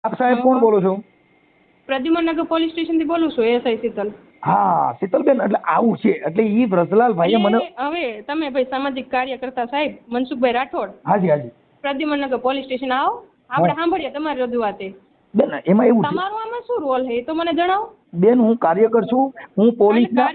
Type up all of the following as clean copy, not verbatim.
આપ સાહેબ કોણ બોલો છો? પ્રદ્યુમનનગર પોલીસ સ્ટેશન થી બોલું છું, એસઆઈ શીતલ. હા શીતલબેન, એટલે આવું છે એટલે ઈ વ્રજલાલભાઈએ મને હવે તમે ભાઈ સામાજિક કાર્યકર્તા સાહેબ મનસુખભાઈ રાઠોડ, હાજી હાજી પ્રદ્યુમનનગર પોલીસ સ્ટેશન આવો, આપણે સાંભળીએ તમારી રજૂઆત. બેન એમાં એવું છે, તમારો આમાં શું રોલ છે એ તો મને જણાવો. બેન હું કાર્યકર છું, હું પોલીસના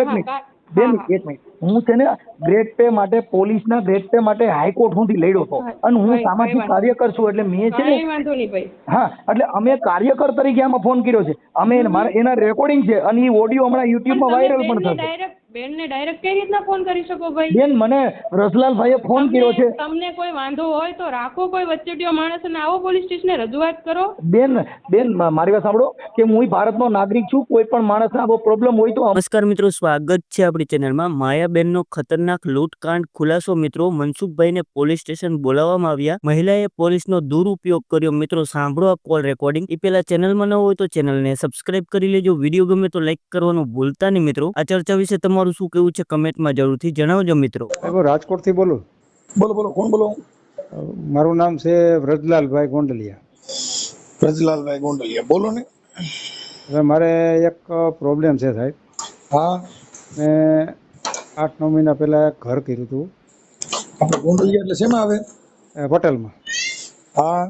એક મિનિટ બેન એક મિનિટ, હું છે ને ગ્રેડ પે માટે પોલીસના ગ્રેડ પે માટે હાઈકોર્ટ સુધી લડ્યો હતો અને હું સામાજિક કાર્યકર છું એટલે મેં છે ને વાંધો નહીં ભાઈ. હા એટલે અમે કાર્યકર તરીકે આમાં ફોન કર્યો છે, અમે એના રેકોર્ડિંગ છે અને એ ઓડિયો હમણાં યુટ્યુબમાં વાયરલ પણ થશે. બેનને ડાયરેક્ટ કઈ રીતના ફોન કરી શકો ભાઈ? બેન મને રસલાલભાઈએ ફોન કર્યો છે. તમને કોઈ વાંધો હોય તો રાખો કોઈ વચ્ચેટીયો માણસ અને આવો પોલીસ સ્ટેશને રજૂઆત કરો. બેન મારી વાત સાંભળો કે હું ભારતનો નાગરિક છું, કોઈ પણ માણસને આવો પ્રોબ્લેમ હોય તો. નમસ્કાર મિત્રો, સ્વાગત છે આપણી ચેનલમાં. માયાબેનનો ખતરનાક લૂંટકાંડ ખુલાસો. મિત્રો મનસુખભાઈને પોલીસ સ્ટેશન બોલાવવામાં આવ્યા, મહિલાએ પોલીસનો દુરુપયોગ કર્યો. મિત્રો સાંભળો આ કોલ રેકોર્ડિંગ. એ પહેલા ચેનલમાં ન હોય તો ચેનલને સબસ્ક્રાઇબ કરી લેજો, વિડીયો ગમે તો લાઈક કરવાનું ભૂલતા નહીં. મિત્રો આ ચર્ચા વિશે તમારું શું કેવું છે કમેન્ટમાં જરૂરથી જણાવજો. મિત્રો રાજકોટ થી બોલું. બોલો કોણ બોલો? મારું નામ છે વ્રજલાલભાઈ ગોંડલિયા. વ્રજલાલભાઈ ગોંડલિયા બોલો ને. હવે મારે એક પ્રોબ્લેમ છે સાહેબ. હા મેં 8-9 મહિના પહેલા એક ઘર કર્યું હતું. આપણે ગોંડલિયા એટલે શેમાં આવે? પટેલમાં. હા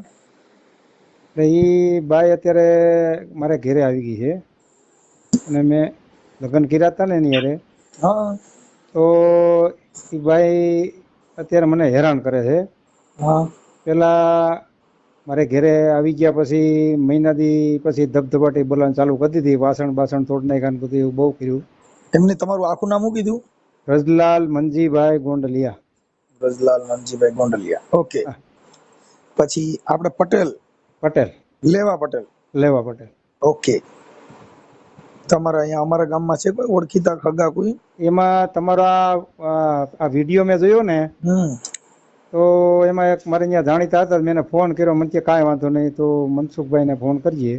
એટલે એ બાઈ અત્યારે મારે ઘેરે આવી ગઈ છે અને મેં લગ્ન કર્યા હતા ને એની હારે. હા તો એ બાઈ અત્યારે મને હેરાન કરે છે. હા પેલા મારે ઘેરે આવી ગયા પછી મહિનાથી પછી ધબધબાટી બોલાવાનું ચાલુ કરી દીધી, વાસણ તોડ નાખ્યા બધું એવું બહુ કર્યું. એમને તમારું આખું નામ શું કીધું? રજલાલ મનજીભાઈ ગોંડલિયા. રજલાલ મનજીભાઈ ગોંડલિયા. ઓકે, પછી આપણે પટેલ લેવા પટેલ. ઓકે, તમારા અહીંયા અમારા ગામમાં છે કોઈ ઓળખીતા ખગા કોઈ? એમાં તમારા આ વિડીયો મેં જોયો ને તો એમાં એક મારે અહીંયા જાણીતા હતા, મેં ફોન કર્યો, મને કે કાંઈ વાંધો નહીં તો મનસુખભાઈને ફોન કરીએ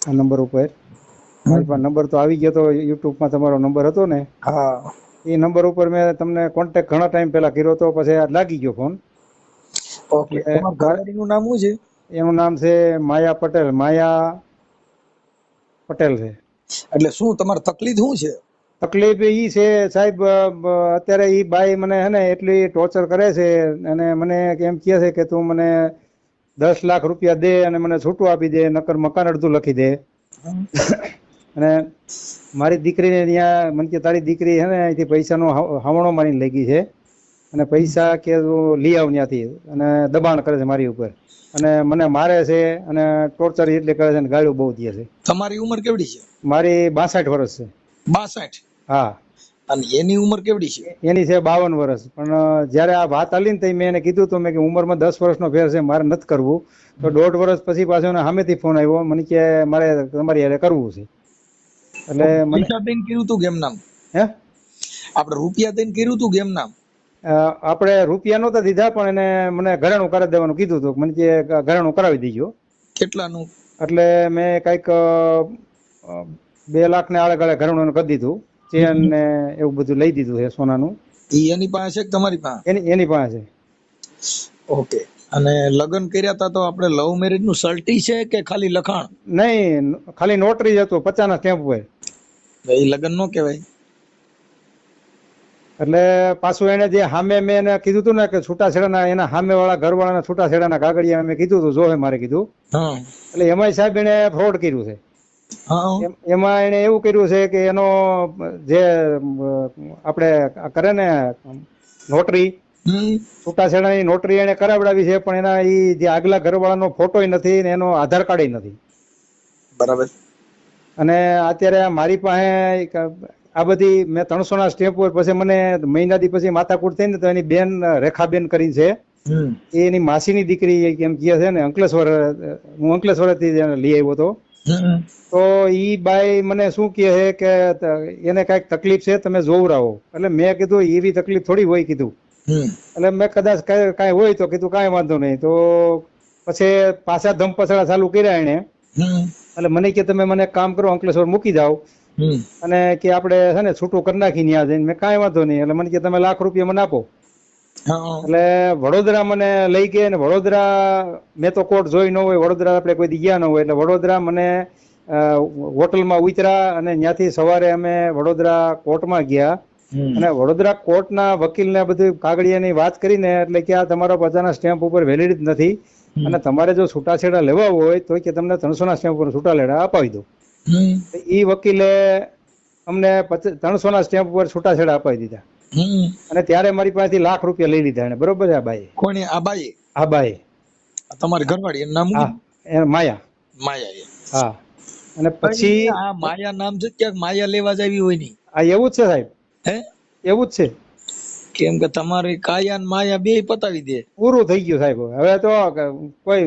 આ નંબર ઉપર. મારી પાસે નંબર તો આવી ગયો તો, યુટ્યુબમાં તમારો નંબર હતો ને. હા એ નંબર ઉપર મેં તમને કોન્ટેક્ટ ઘણા ટાઈમ પહેલા કર્યો તો પછી આ લાગી ગયો ફોન. ઓકે, તમારા ઘરવાળીનું નામ શું છે? એનું નામ છે માયા પટેલ છે. એટલે શું તમારી તકલીફ શું છે? તકલીફ ઈ છે સાહેબ, અત્યારે ઈ બાઈ મને હે ને એટલી ટોર્ચર કરે છે અને મને એમ કહે છે કે તું મને 10 લાખ રૂપિયા દે અને મને છૂટું આપી દે, નકર મકાન અડધું લખી દે. અને મારી દીકરીને ત્યાં મને કે તારી દીકરી હે ને અહીંથી પૈસાનો હાવણો મારીને લઈ ગઈ છે અને પૈસા કે લઈ આવ ત્યાંથી, અને દબાણ કરે છે મારી ઉપર અને મને મારે છે અને ટોર્ચર એટલે કરે છે અને ગાળ્યો બહુ દે છે. તમારી ઉંમર કેવડી છે? મારી 62 વર્ષ છે. 62? હા. અને એની ઉંમર કેવડી છે? એની છે 52 વર્ષ. પણ જયારે આ વાત આલી ને તો મેં એને કીધું તો મેં કે ઉંમરમાં 10 વર્ષનો ફેર છે, મારે નથી કરવું. તો 1.5 વર્ષ પછી પાછો સામેથી ફોન આવ્યો, મને કે મારે તમારી હારે કરવું છે. એટલે પૈસા દઈને કર્યું તું કેમ નામ? હે આપણે રૂપિયા દઈને કર્યું તું કેમ નામ? આપણે રૂપિયા નહોતા દીધા પણ એને મને ઘરેણું કરાવી દેવાનું કીધું હતું. મને કે ઘરેણું કરાવી દીજો. કેટલાનું? એટલે મેં કંઈક 2 લાખ ને આળે ગાળે ઘરેણું કરી દીધું. ચેન ને એવું બધું લઈ દીધું છે સોનાનું. એની પાસે છે કે તમારી પાસે? એની પાસે છે. ઓકે, અને લગ્ન કર્યા હતા તો આપણે લવ મેરેજ નું સર્ટી છે કે ખાલી લખાણ? નહીં, ખાલી નોટરી જ હતું 50 ના સ્ટેમ્પ હોય. એ લગ્ન નો કહેવાય. એટલે પાછું એને જે સામે મેં એને કીધું હતું ને કે છૂટાછેડાના એના સામે વાળા ઘરવાળાના છૂટાછેડાના કાગળિયા મેં કીધું હતું જોહે મારે કીધું. એટલે એમાંય સાહેબ એને ફ્રોડ કર્યું છે. એમાં એને એવું કર્યું છે કે એનો જે આપણે કરે ને નોટરી, છૂટાછેડાની નોટરી એને કરાવડાવી છે પણ એના જે આગલા ઘરવાળાનો ફોટોય નથી ને એનો આધાર કાર્ડ નથી. બરાબર. અને અત્યારે મારી પાસે આ બધી મેં 300 ના સ્ટેપ ઉપર પછી મને મહિનાથી પછી માથાકૂટ થઈ ને તો એની બેન રેખાબેન કરી છે, એની માસીની દીકરી એમ કહે છે ને અંકલેશ્વર, હું અંકલેશ્વરથી લઈ આવ્યો હતો. તો ઈ બાઈ મને શું કહે છે કે એને કાંઈક તકલીફ છે તમે જોવરાવો. એટલે મેં કીધું એવી તકલીફ થોડી હોય કીધું. એટલે મેં કદાચ કાંઈ હોય તો કીધું કાંઈ વાંધો નહીં. તો પછી પાછા ધમપછડા ચાલુ કર્યા એને. એટલે મને કે તમે મને કામ કરો અંકલેશ્વર મૂકી જાઓ અને કે આપણે છે ને છૂટું કરી નાખી ત્યાં જઈને. મેં કાંઈ વાંધો નહીં. એટલે મને કે તમે 1 લાખ રૂપિયા મને આપો. હા એટલે વડોદરા મને લઈ ગયા ને વડોદરા મેં તો કોર્ટ જોઈ ન હોય, વડોદરા આપણે કોઈ દી ગયા ન હોય, એટલે વડોદરા મને હોટલમાં ઉતર્યા અને ત્યાંથી સવારે અમે વડોદરા કોર્ટમાં ગયા અને વડોદરા કોર્ટના વકીલને બધું કાગળિયાની વાત કરીને એટલે કે આ તમારા બધાના સ્ટેમ્પ ઉપર વેલિડ જ નથી અને તમારે જો છૂટાછેડા લેવા હોય તો કે તમને 300ના સ્ટેમ્પ ઉપર છૂટાછેડા અપાવી દો. એ વકીલે અમને 300ના સ્ટેમ્પ ઉપર છૂટાછેડા અપાવી દીધા અને ત્યારે મારી પાસેથી ₹1,00,000 લઈ લીધા એને. બરોબર છે? આ બાઈ, કોની? આ બાઈ? આ બાઈ તમારી ઘરવાળી, એનું નામ હા, એ માયા. માયા. હા, અને પછી આ માયા નામ છે, ક્યાંક માયા લેવા જ આવી હોય ની? આ એવું જ છે સાહેબ, હે? એવું જ છે. કેમ કે તમારી કાયા ને માયા બે પતાવી દે. પૂરું થઈ ગયું સાહેબ. હવે તો કોઈ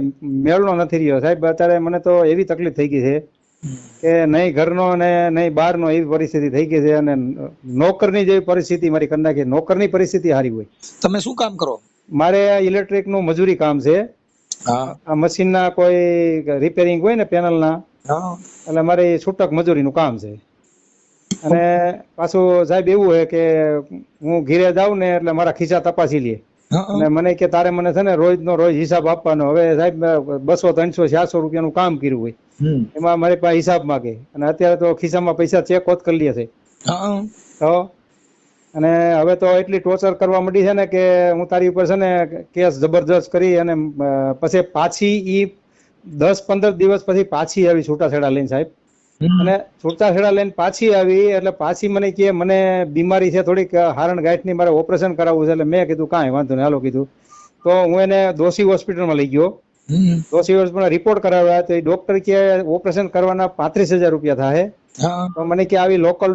મેળનો નથી રહ્યો સાહેબ. અત્યારે મને તો એવી તકલીફ થઈ ગઈ છે કે નહીં ઘરનો ને નહીં બહારનો, એવી પરિસ્થિતિ થઈ ગઈ છે અને નોકરની જેવી પરિસ્થિતિ મારી કરી નાખી. નોકરની પરિસ્થિતિ સારી હોય. તમે શું કામ કરો? મારે ઇલેક્ટ્રિક નું મજૂરી કામ છે. આ મશીનના કોઈ રિપેરિંગ હોય ને પેનલના, એટલે મારે છૂટક મજૂરીનું કામ છે. અને પાછું સાહેબ એવું છે કે હું ઘીરે જાઉં ને એટલે મારા ખિસ્સા તપાસી લે અને મને કે તારે મને છે ને રોજનો રોજ હિસાબ આપવાનો. હવે સાહેબ 200, 300, 400 રૂપિયાનું કામ કર્યું હોય, એમાં મારી પાસે હિસાબ માંગે અને અત્યારે તો ખિસ્સામાં પૈસા ચેક હોત કરી લે છે તો. અને હવે તો એટલી ટોર્ચર કરવા માંડી છે ને કે હું તારી ઉપર છે ને કેસ જબરજસ્ત કરી અને પછી પાછી ઈ 10-15 દિવસ પછી પાછી આવી છૂટાછેડા લઈને સાહેબ. અને છૂટાછેડા લઈને પાછી આવી એટલે પાછી મને કે મને બીમારી છે થોડીક હારણ ગાંઠની, મારે ઓપરેશન કરાવવું છે. એટલે મેં કીધું કાંઈ વાંધો નહીં, હાલો કીધું. તો હું એને દોશી હોસ્પિટલમાં લઈ ગયો. દોશી હોસ્પિટલમાં રિપોર્ટ કરાવ્યા તો ડોક્ટર કે ઓપરેશન કરવાના 35,000 રૂપિયા થાય. તો મને કે આવી લોકલ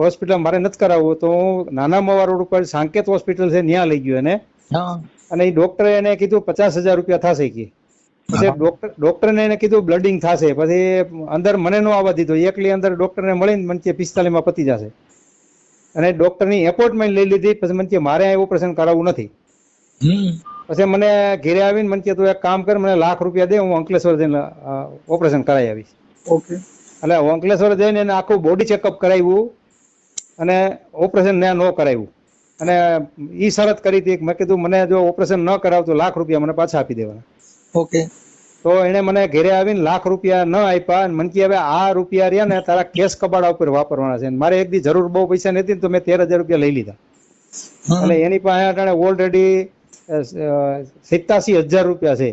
હોસ્પિટલ મારે નથી કરાવવું. તો હું નાના મવા રોડ ઉપર સાંકેત હોસ્પિટલ છે ત્યાં લઈ ગયો એને. અને એ ડોક્ટરે એને કીધું 50,000 રૂપિયા થશે કે. પછી ડોક્ટરને એને કીધું બ્લડિંગ થશે. પછી અંદર મને ન આવવા દીધો. એકલી અંદર ડોક્ટરને મળીને મને કે 45 માં પતી જશે. અને ડોક્ટરની એપોઇન્ટમેન્ટ લઈ લીધી. પછી મને કે મારે આ ઓપરેશન કરાવવું નથી. પછી મને ઘેરે આવીને મને કે તું એક કામ કર, મને ₹1,00,000 દે, હું અંકલેશ્વર જઈને ઓપરેશન કરાવી આવીશ. ઓકે. એટલે અંકલેશ્વર જઈને એને આખું બોડી ચેકઅપ કરાવ્યું અને ઓપરેશન ત્યાં ન કરાવ્યું. અને એ શરત કરી હતી મેં કીધું મને જો ઓપરેશન ન કરાવ તો ₹1,00,000 મને પાછા આપી દેવાના. ઓકે. તો એને મને ઘેરે આવીને ₹1,00,000 ન આપ્યા અને મને કે હવે આ રૂપિયા રહ્યા ને તારા કેસ કબાડા ઉપર વાપરવાના છે. મારે એક દી જરૂર બહુ પૈસા નથી તો મેં ₹13,000 લઈ લીધા. એટલે એની પાસે અટાણે ઓલરેડી ₹87,000 છે.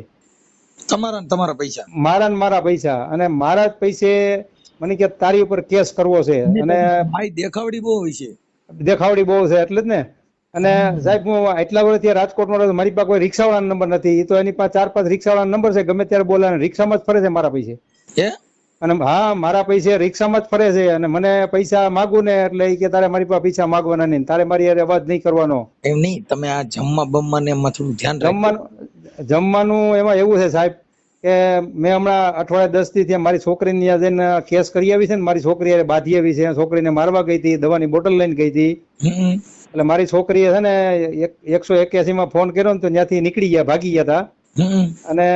તમારા પૈસા? મારા પૈસા. અને મારા જ પૈસે મને કે તારી ઉપર કેસ કરવો છે. અને દેખાવડી બહુ હોય છે. દેખાવડી બહુ છે એટલે જ ને. અને સાહેબ હું એટલા વર્ષથી રાજકોટમાં રહ્યો, મારી પાસે કોઈ રિક્ષાવાળાનો નંબર નથી. એ તો એની પાસે 4-5 રિક્ષાવાળાનો નંબર છે, ગમે ત્યારે બોલાવે. રિક્ષામાં જ ફરે છે મારા પૈસે. અને હા, મારા પૈસે રિક્ષામાં જ ફરે છે. અને મને પૈસા માગું ને એટલે કે તારે મારી પાસે પૈસા માગવાના નહીં, તારે મારી હારે અવાજ નહીં કરવાનો. એમ નહીં, તમે આ જમવા ને એમાં થોડું ધ્યાન જમવાનું એમાં એવું છે સાહેબ કે મેં હમણાં અઠવાડિયા 10 દી મારી છોકરીને ત્યાં જઈને કેસ કરી આવી છે ને. મારી છોકરી બાધી આવી છે, છોકરીને મારવા ગઈ હતી, દવાની બોટલ લઈને ગઈ હતી. એટલે મારી છોકરીએ છે ને 181 માં ફોન કર્યો ને તો ત્યાંથી નીકળી ગયા, ભાગી ગયા હતા. અને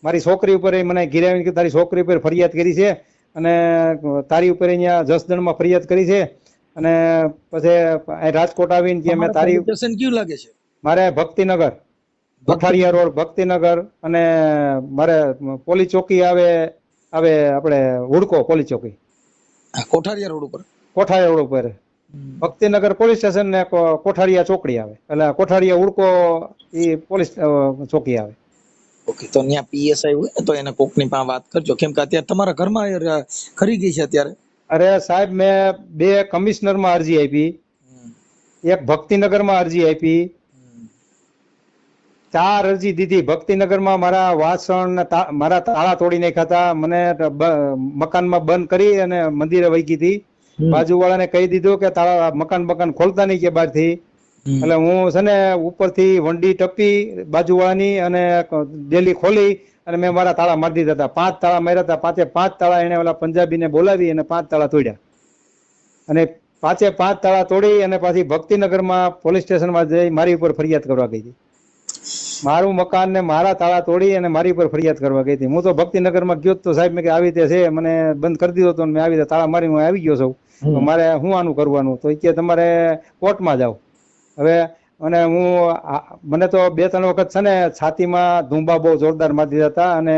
મારી છોકરી ઉપર મને ઘેરે આવીને તારી છોકરી ઉપર ફરિયાદ કરી છે અને તારી ઉપર અહીંયા જસદણમાં ફરિયાદ કરી છે. અને પછી રાજકોટ આવીને કે મેં તારી કેવું લાગે છે? મારે ભક્તિનગર, કોઠારીયા રોડ, ભક્તિનગર. અને મારે પોલીસ ચોકી આવે આપણે હુડકો પોલીસ ચોકી, કોઠારીયા રોડ ઉપર ભક્તિનગર પોલીસ સ્ટેશન ને કોઠારીયા ચોકડી આવે. એટલે કોઠારીયા હુડકો એ પોલીસ ચોકી આવે. ઓકે. તો ત્યાં પીએસઆઈ હોય ને તો એને કોકની પાસે વાત કરજો, કેમ કે અત્યારે તમારા ઘરમાં ખરી ગઈ છે અત્યારે. અરે સાહેબ મેં 2 કમિશનરમાં અરજી આપી, એક ભક્તિનગરમાં અરજી આપી, 4 અરજી દીધી. ભક્તિનગરમાં મારા વાસણ મારા તાળા તોડી નાખ્યા હતા, મને મકાનમાં બંધ કરી અને મંદિરે વહી ગઈ હતી. બાજુવાળાને કહી દીધું કે તાળા મકાન ખોલતા નહીં કે બહારથી. એટલે હું છે ને ઉપરથી વંડી ટપી બાજુવાળાની અને ડેલી ખોલી અને મેં મારા તાળા મારી દીધા હતા. 5 તાળા માર્યા હતા. 5 તાળા એને ઓલા પંજાબીને બોલાવી અને 5 તાળા તોડ્યા. અને 5 તાળા તોડી અને પાછી ભક્તિનગરમાં પોલીસ સ્ટેશનમાં જઈ મારી ઉપર ફરિયાદ કરવા ગઈ હતી. મારું મકાન ને મારા તાળા તોડી અને મારી ઉપર ફરિયાદ કરવા ગઈ હતી. હું તો ભક્તિનગરમાં ગયો તો સાહેબ મેં કે આવી રીતે છે, મને બંધ કરી દીધો હતો. મેં આવી રીતે તાળા મારી હું આવી ગયો છું, તો મારે શું આનું કરવાનું? તો કે તમારે કોર્ટમાં જાઓ. હવે અને મને તો 2-3 વખત છે ને છાતીમાં ધુંબા બહુ જોરદાર મારી દીધા હતા અને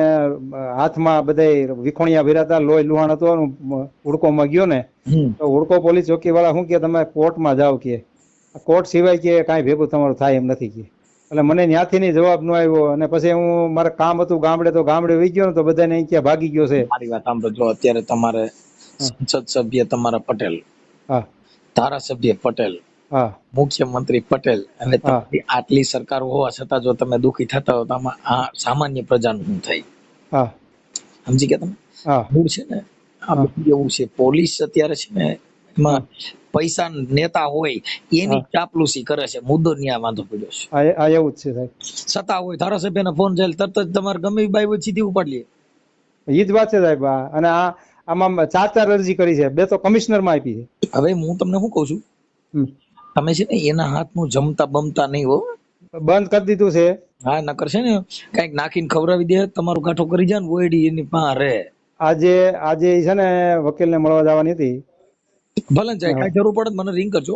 હાથમાં બધાય વિખોણિયા ભર્યા હતા, લોહી લુહાણ હતું. હુડકોમાં ગયો ને તો હુડકો પોલીસ ચોકી વાળા શું કે તમે કોર્ટમાં જાઓ કે કોર્ટ સિવાય કે કાંઈ ભેગું તમારું થાય એમ નથી કે. એટલે મને ત્યાંથી ની જવાબ ન આવ્યો અને પછી હું મારે કામ હતું ગામડે, તો ગામડે વહી ગયો ને તો બધાને અહીં ક્યાં ભાગી ગયો છે. મારી વાત સાંભળો, અત્યારે તમારે સંસદ સભ્ય તમારા પટેલ, હા, ધારાસભ્ય પટેલ, હા, મુખ્યમંત્રી પટેલ, અને તમારી આટલી સરકાર હોવા છતાં જો તમે દુખી થતા હો તો આમાં આ સામાન્ય પ્રજાનું શું થાય? હા, સમજી ગયા તમે? હા, મૂળ છે ને આ બધું એવું છે. પોલીસ અત્યારે છે ને એમાં પૈસા નેતા હોય એની ચાપલુસી કરે છે. મુદ્દો ન્યા વાંધો પડ્યો છે. આ એવું જ છે સાહેબ. સત્તા હોય, ધારાસભ્યના ફોન જાય તરત જ તમારે ગમે એ બાઈ હોય સીધી ઉપાડી લે. એ જ વાત છે સાહેબ. અને આમાં 4 અરજી કરી છે, 2 તો કમિશનર માં આપી છે. હવે હું તમને શું કઉ છું, તમે છે ને એના હાથનું જમતા બમતા નહીં હો, બંધ કરી દીધું છે. હા, નકર છે ને કઈક નાખીને ખવડાવી દે, તમારું કાઠો કરી જાય ને ઓયડી એની પા રે. આજે છે ને વકીલ ને મળવા જવાની હતી. ભલે જાય, કઈ જરૂર પડે મને રિંગ કરજો.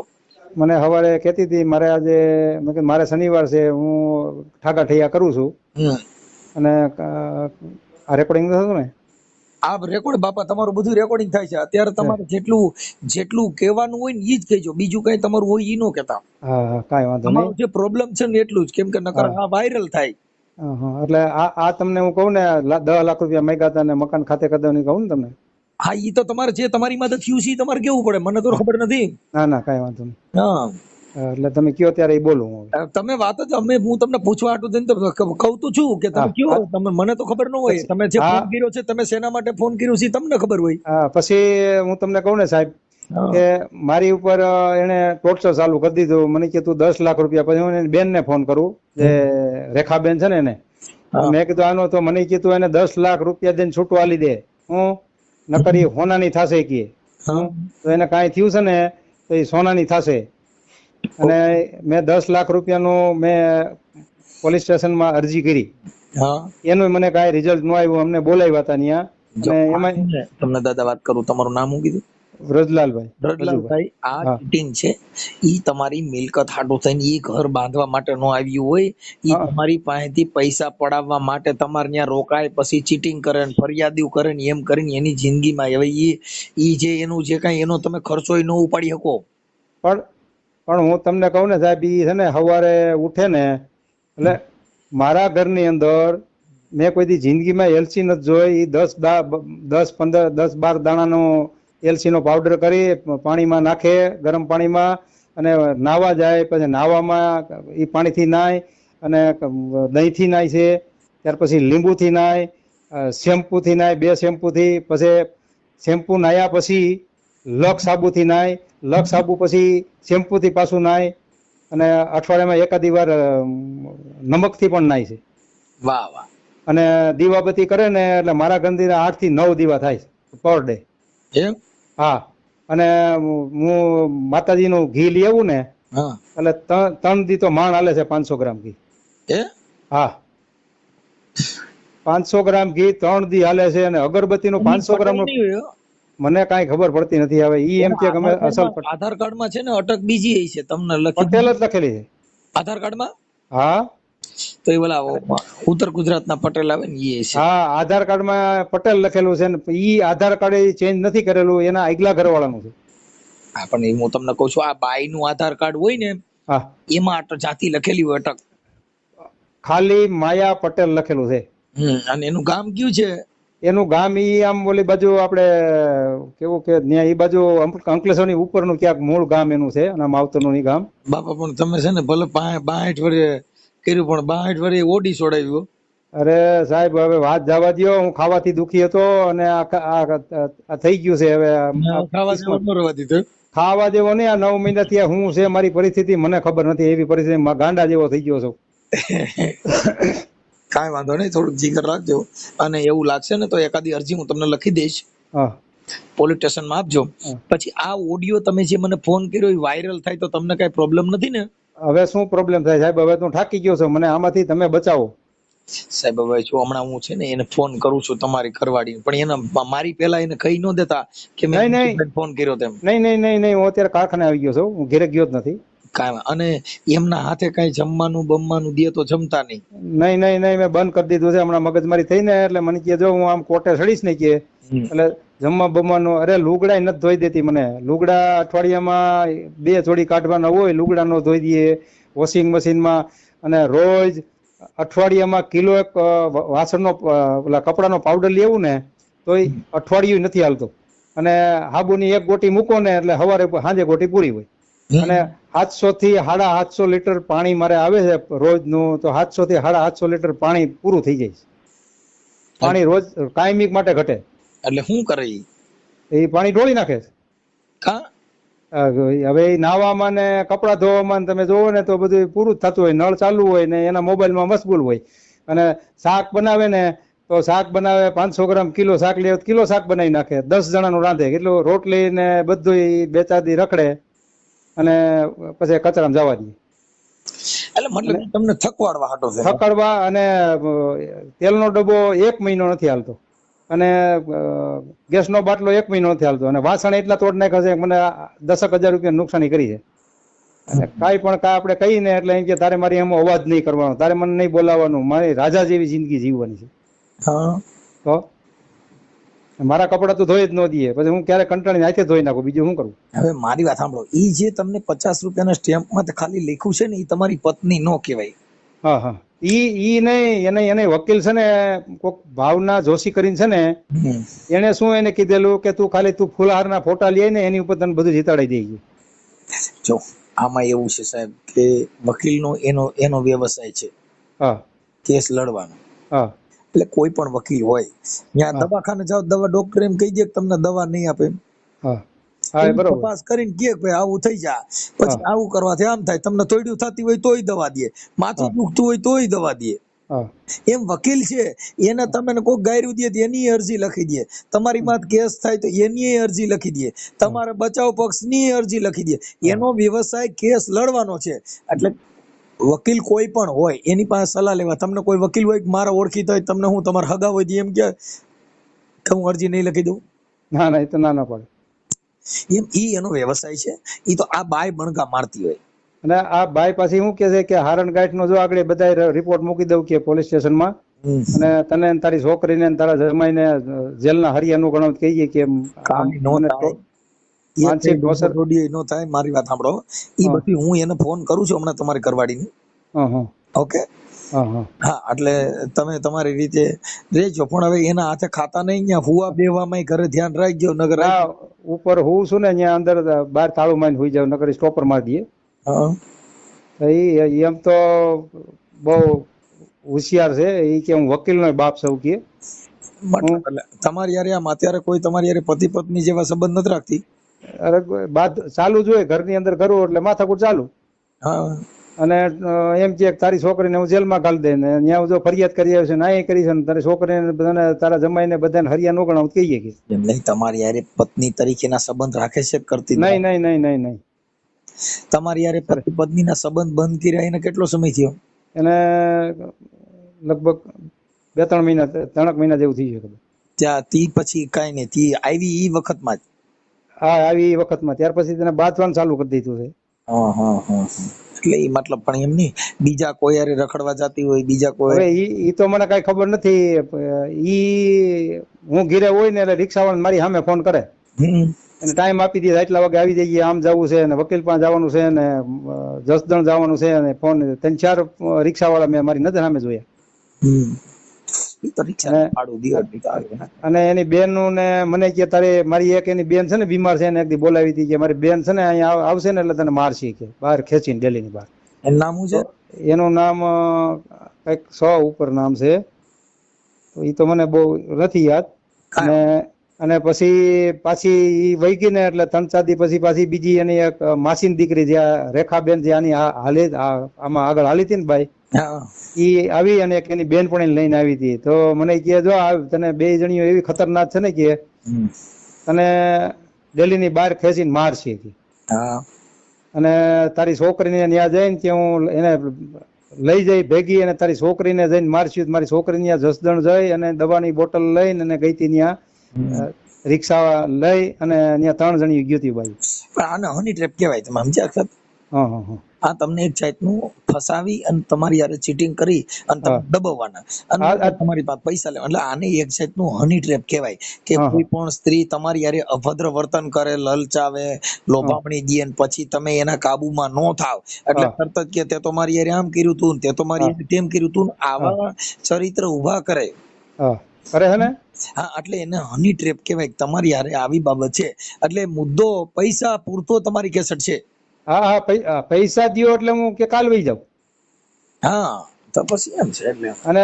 મને સવારે કહેતી હતી મારે આજે, મેં કીધું મારે શનિવાર છે, હું ઠાકા ઠૈયા કરું છું. અને આ રેકોર્ડિંગ થતું ને, આ રેકોર્ડ બાપા તમારું બધું રેકોર્ડિંગ થાય છે. અત્યારે તમારે જેટલું કહેવાનું હોય ને ઈ જ કહેજો, બીજું કઈ તમારું હોય ઈ નો કહેતા. હા, કાંઈ વાંધો નહીં. તમારું જે પ્રોબ્લેમ છે ને એટલું જ, કેમ કે નકર આ વાયરલ થાય. એટલે આ તમને હું કહું ને 10 લાખ રૂપિયા માંગ્યા હતા ને મકાન ખાતે કરી દેવાની કહું ને તમને. હા, ઈ તો તમારે જે તમારી માં થયું છે તમારે કેવું પડે, મને તો ખબર નથી. ના, કાંઈ વાંધો નહીં. હા, એટલે તમે કયો ત્યારે એ બોલું હું. તમે વાત જ હું તમને પૂછવા આટું થઈને કહું તો છું કે તમે કયો, તમે મને તો ખબર ન હોય. તમે જે ફોન કર્યો છે, તમે શેના માટે ફોન કર્યો છે તમને ખબર હોય. હા, પછી હું તમને કહું ને સાહેબ કે મારી ઉપર એને ટોર્ચર ચાલુ કરી દીધું. મને કે તું 10 લાખ રૂપિયા, પછી હું બેન ને ફોન કરું, જે રેખાબેન છે ને એને, મેં કીધું આનો તો મને કીધું એને 10 લાખ રૂપિયા દઈને છૂટું આલી દે, હું નકર એ હોનાની થશે કે. તો એને કાંઈ થયું છે ને તો એ સોનાની થશે. અને મેં 10 લાખ રૂપિયાનું મેં પોલીસ સ્ટેશનમાં અરજી કરી, એનું મને કાંઈ રિઝલ્ટ ન આવ્યું. અમને બોલાવ્યા હતા ત્યાં. અને એમાં તમને દાદા વાત કરું, તમારું નામ શું કીધું? વ્રજલાલભાઈ. આ ચીટિંગ છે. ઈ તમારી મિલકત હાટું થઈને ઈ ઘર બાંધવા માટે નો આવ્યું હોય, ઈ તમારી પાસેથી પૈસા પડાવવા માટે તમારે ત્યાં રોકાય, પછી ચીટિંગ કરે ને ફરિયાદીઓ કરે ને એમ કરીને એની જિંદગીમાં હવે ઈ જે એનું જે કાંઈ એનો તમે ખર્ચો ન ઉપાડી શકો. પણ હું તમને કહું ને સાહેબ, ઈ છે ને સવારે ઉઠે ને એટલે મારા ઘરની અંદર મેં કોઈ દી જિંદગીમાં એલસી નથી જોઈ. ઈ 10-12 દાણાનો એલસી નો પાવડર કરી પાણીમાં નાખે, ગરમ પાણીમાં, અને નાવા જાય. પછી નાવામાં એ પાણીથી નાય અને દહીંથી નાય છે, ત્યાર પછી લીંબુથી નાય, શેમ્પૂથી નાય, 2 શેમ્પૂથી. પછી શેમ્પુ નાયા પછી લક્ષ સાબુથી નાય, લક્ષ સાબુ પછી શેમ્પૂથી પાછું નાય, અને અઠવાડિયામાં એકાદી વાર નમકથી પણ નાય છે. વાહ વાહ. અને દીવાબત્તી કરે ને એટલે મારા ગંદીના 8 થી 9 દીવા થાય પર ડે. એમ? હા. અને હું માતાજીનું ઘી લઈ આવું ને એટલે 3 દી તો માણ હાલે છે 500 ગ્રામ ઘી. હા, 500 ગ્રામ ઘી 3 દી હાલે છે. અને અગરબત્તીનું 500 ગ્રામ મને કાંઈ ખબર પડતી નથી. હવે ઈ એમ કે અમે અસલ આધાર કાર્ડ માં છે ને અટક બીજી છે, તમને પટેલ જ લખેલી છે આધાર કાર્ડ માં. હા, તો એ બોલા ઉત્તર ગુજરાતના પટેલ આવે ને એ છે. હા, આધાર કાર્ડ માં પટેલ લખેલું છે ને ઈ આધાર કાર્ડ ચેન્જ નથી કરેલું, એના આગલા ઘરવાળાનું છે. હા, પણ હું તમને કહું છું, આ બાઈ નું આધાર કાર્ડ હોય ને એમાં જાતિ લખેલી હોય અટક, ખાલી માયા પટેલ લખેલું છે. અને એનું ગામ કયું છે? એનું ગામ ઈ આમ ઓલી બાજુ આપણે કેવું કે ત્યાં ઈ બાજુ અંકલેશ્વરની ઉપરનું ક્યાંક મૂળ ગામ એનું છે, અને માવતરનું ઈ ગામ. બાપા પણ તમે છે ને ભલે 62 વર્ષે કર્યું, પણ 62 વર્ષે ઓડી છોડાવ્યું. અરે સાહેબ, હવે વાત જવા દ્યો. હું ખાવાથી દુખી હતો અને આ થઈ ગયું છે. હવે ખાવા જેવો નહીં. આ 9 મહિનાથી હું છે મારી પરિસ્થિતિ મને ખબર નથી. એવી પરિસ્થિતિ ગાંડા જેવો થઈ ગયો છું. કાંઈ વાંધો નહીં, થોડુંક જીગર રાખજો. અને એવું લાગશે ને તો એકાદી અરજી હું તમને લખી દઈશ, પોલીસ સ્ટેશનમાં આપજો. પછી આ ઓડિયો તમે જે મને ફોન કર્યો એ વાયરલ થાય તો તમને કઈ પ્રોબ્લેમ નથી ને? હવે શું પ્રોબ્લેમ થાય સાહેબ? હવે તું થાકી ગયો છો, મને આમાંથી તમે બચાવો સાહેબ. હવે જો હમણાં હું છે ને એને ફોન કરું છું તમારી ઘરવાળી, પણ એને મારી પેલા એને કહી ન દેતા કે મેં ફોન કર્યો તેમ. નહીં, હું અત્યારે કારખાને આવી ગયો છું, હું ઘરે ગયો જ નથી. કાંઈ અને એમના હાથે કઈ જમવાનું બમવાનું દે તો જમતા નહીં? નહીં નહીં નહીં, મેં બંધ કરી દીધું છે. હમણાં મગજમારી થઈ ને એટલે મને કે જો હું આમ કોટે ચડીશ ને કે એટલે જમવા બમવાનું, અરે લુગડા નથી ધોઈ દેતી મને. લુગડા અઠવાડિયામાં 2 જોડી કાઢવાના હોય, લુગડા નો ધોઈ દઈએ વોશિંગ મશીનમાં. અને રોજ અઠવાડિયામાં કિલો એક વાસણનો ઓલા કપડાનો પાવડર લેવું ને તો અઠવાડિયું નથી હાલતો. અને હાબુની 1 ગોટી મૂકો ને એટલે સવારે સાંજે ગોટી પૂરી હોય. અને 700 થી 750 લીટર પાણી મારે આવે છે રોજનું, તો 700 થી 750 લીટર પાણી પૂરું થઈ જાય છે. પાણી રોજ કાયમી માટે ઘટે. એટલે શું કરે એ પાણી ઢોળી નાખે છે. કા હવે નાવામાં ને કપડા ધોવામાં તમે જોવો ને તો બધું પૂરું જ થતું હોય, નળ ચાલુ હોય ને એના મોબાઈલમાં મશગુલ હોય. અને શાક બનાવે ને તો શાક બનાવે 500 ગ્રામ કિલો શાક લે કિલો શાક બનાવી નાખે, 10 જણાનું રાંધે. એટલું રોટલી ને બધું 2-4 દી રખડે અને પછી કચરામાં જવા દે. એટલે મતલબ તમને થકવાડવા હાટો છે? થકડવા. અને તેલનો ડબ્બો 1 મહિનો નથી હાલતો, અને ગેસનો બાટલો 1 મહિનો નથી હાલતો, અને વાસણ એટલા તોડ નાખ્યા છે મને 10,000 રૂપિયા નુકસાની કરી છે. અને કાંઈ પણ આપણે કહીને એટલે એમ કે તારે મારી એમ અવાજ નહીં કરવાનો, તારે મને નહીં બોલાવવાનું, મારી રાજા જેવી જિંદગી જીવવાની છે. તો મારા કપડા તો ધોઈ જ ન દઈએ, પછી હું ક્યારે કંટાળીને હાથે ધોઈ નાખું, બીજું શું કરું? હવે મારી વાત સાંભળો, ઈ જે તમને 50 રૂપિયાના સ્ટેમ્પમાં ખાલી લખ્યું છે ને એ તમારી પત્ની નો કહેવાય? હા હા, ઈ નહીં, એને વકીલ છે ને કોક ભાવના જોશી કરીને છે ને, એને શું એને કીધેલું કે તું ખાલી ફુલહારના ફોટા લે ને એની ઉપર તને બધું જીતાડી દઈએ. જો આમાં એવું છે સાહેબ કે વકીલનો એનો વ્યવસાય છે કેસ લડવાનો. એટલે કોઈ પણ વકીલ હોય ત્યાં દવાખાને જાઓ, દવા ડોક્ટર એમ કહી દે કે તમને દવા નહીં આપે, તપાસ કરીને કે ભાઈ આવું થઈ જાય, પછી આવું કરવાથી આમ થાય, તમને તોડ્યું થતી હોય તોય દવા દે, માથું દુખતું હોય તોય દવા દે. એમ વકીલ છે એને તમે કોઈ ગાયરું દે એની અરજી લખી દે, તમારી માં કેસ થાય તો એની અરજી લખી દે, તમારા બચાવ પક્ષની અરજી લખી દે. એનો વ્યવસાય કેસ લડવાનો છે. એટલે વકીલ કોઈ પણ હોય એની પાસે સલાહ લેવા. તમને કોઈ વકીલ હોય મારા ઓળખીતા હોય, તમને હું તમારા હગા હોય એમ કે હું અરજી નહીં લખી દઉં? ના ના, એ તો ના પડે. એમ એનો વ્યવસાય છે. ઈ તો આ બાય બણકા મારતી હોય. અને આ બાઈ પાછી શું કે છે કે હારણગાંઠ નો જો આગળ બધા રિપોર્ટ મૂકી દઉં કે પોલીસ સ્ટેશનમાં, અને તને તારી છોકરીને તારા જમાઈને જેલના હરિયાનું ગણો કહીએ કે માનસિક અસર નો થાય. મારી વાત સાંભળો, ઈ બધી હું એને ફોન કરું છું હમણાં તમારી કરવાડીને. ઓકે, હા, એટલે તમે તમારી રીતે રેજો, પણ હવે એના હાથે ખાતા નહીં. ત્યાં હુવા બેવામાં ઘરે ધ્યાન રાખજો, નગર ઉપર હું છું ને ત્યાં અંદર બહાર તાળું મારીને હુઈ જાવ, નગર સ્ટોપર મારી દઈએ. એમ તો બહુ હોશિયાર છે એ, કે હું વકીલ નો બાપ સૌ કે. તમારી યારે આમ અત્યારે કોઈ તમારી યારે પતિ પત્ની જેવા સંબંધ નથી રાખતી? અરે બાદ ચાલુ જ હોય, ઘરની અંદર કરું એટલે માથાકૂટ ચાલુ. અને એમ કે તારી છોકરીને હું જેલમાં ઘાલી દે ને ત્યાં જો ફરિયાદ કરી આવ્યો છે ના એ કરી છે ને તારી છોકરીને બધાને તારા જમાઈને બધાને હરિયા નો ગણાવ કહીએ કે એમ નહીં. તમારી યારે પત્ની તરીકેના સંબંધ રાખે છે? કરતી નહીં નહીં નહીં નહીં નહીં. તમારી યારે પતિ પત્નીના સંબંધ બંધ કર્યા એને કેટલો સમય થયો? એને લગભગ 2-3 મહિના 3 મહિના જેવું થઈ શકે. ત્યાં તી પછી કઈ નહીં, તી આવી ઈ વખતમાં જ? હા, આવી એ વખતમાં. ત્યાર પછી તેને બાંધવાનું ચાલુ કરી દીધું છે. એટલે એ મતલબ પણ એમ નહીં બીજા કોઈ યારે રખડવા જતી હોય, બીજા કોઈ? હવે ઈ તો મને કઈ ખબર નથી. ઈ હું ઘીરે હોય ને એટલે રિક્ષાવાળા મારી સામે ફોન કરે, અને ટાઈમ આપી દે, એટલા વાગે આવી જઈએ, આમ જવું છે ને વકીલ પાસે જવાનું છે ને જસદણ જવાનું છે, અને ફોન 3-4 રિક્ષાવાળા મેં મારી નજર સામે જોયા. અને એની બેન ને મને કે તારે મારી એક એની બેન છે ને બીમાર છે ને એકદી બોલાવી હતી કે મારી બેન છે ને અહીંયા આવશે ને એટલે તને મારશે કે બહાર ખેંચીને દિલ્હી ની બહાર. એનું નામ શું છે? એનું નામ કઈક 100 ઉપર નામ છે, તો એ તો મને બહુ નથી યાદ. અને પછી પાછી વહી ગઈ ને એટલે 3-4 દી પછી પાછી બીજી એની એક માસીની દીકરી જે રેખાબેન જે આની હાલે આમાં આગળ હાલી હતી ને ભાઈ, ઈ આવી અને એક એની બેન પણ લઈને આવી હતી. તો મને કે જો તને 2 જણીઓ એવી ખતરનાક છે ને કે તને દિલ્હી ની બહાર ખેંચીને મારશે કે, અને તારી છોકરીને ત્યાં જઈને કે હું એને લઈ જઈ ભેગી અને તારી છોકરીને જઈને મારશું. મારી છોકરી ત્યાં જસદણ જઈ અને દવાની બોટલ લઈને અને ગઈ હતી ત્યાં રિક્ષા લઈ અને ત્યાં 3 જણી ગઈ હતી બાઈ. પણ આને હની ટ્રેપ કહેવાય, તમે સમજ્યા? હા હા હા આ તમને એક જાતનું ફસાવી અને તમારી યારે ચીટિંગ કરી અને તમે હા. દબાવવાના અને આ- આ- તમારી પાસે પૈસા લેવા, એટલે આને એક જાતનું હની ટ્રેપ કહેવાય કે હા, કોઈ હા, પણ સ્ત્રી તમારી યારે અભદ્ર વર્તન કરે, લલચાવે, લોભામણી દે અને પછી તમે એના કાબુમાં નો થાવ એટલે હા, તરત જ કે તે તો મારી યારે આમ કર્યું તું ને તે તો મારી હા, યારે તેમ કર્યું તું ને હા, આવા ચરિત્ર ઉભા કરે. હા. કરે છે ને? હા, એટલે એને હની ટ્રેપ કહેવાય. તમારી યારે આવી બાબત છે એટલે મુદ્દો પૈસા પૂરતો તમારી કેસેટ છે. હા હા પૈસા દ્યો એટલે હું કે કાલ વહી જાઉં. હા, તો પછી એમ છે એટલે અને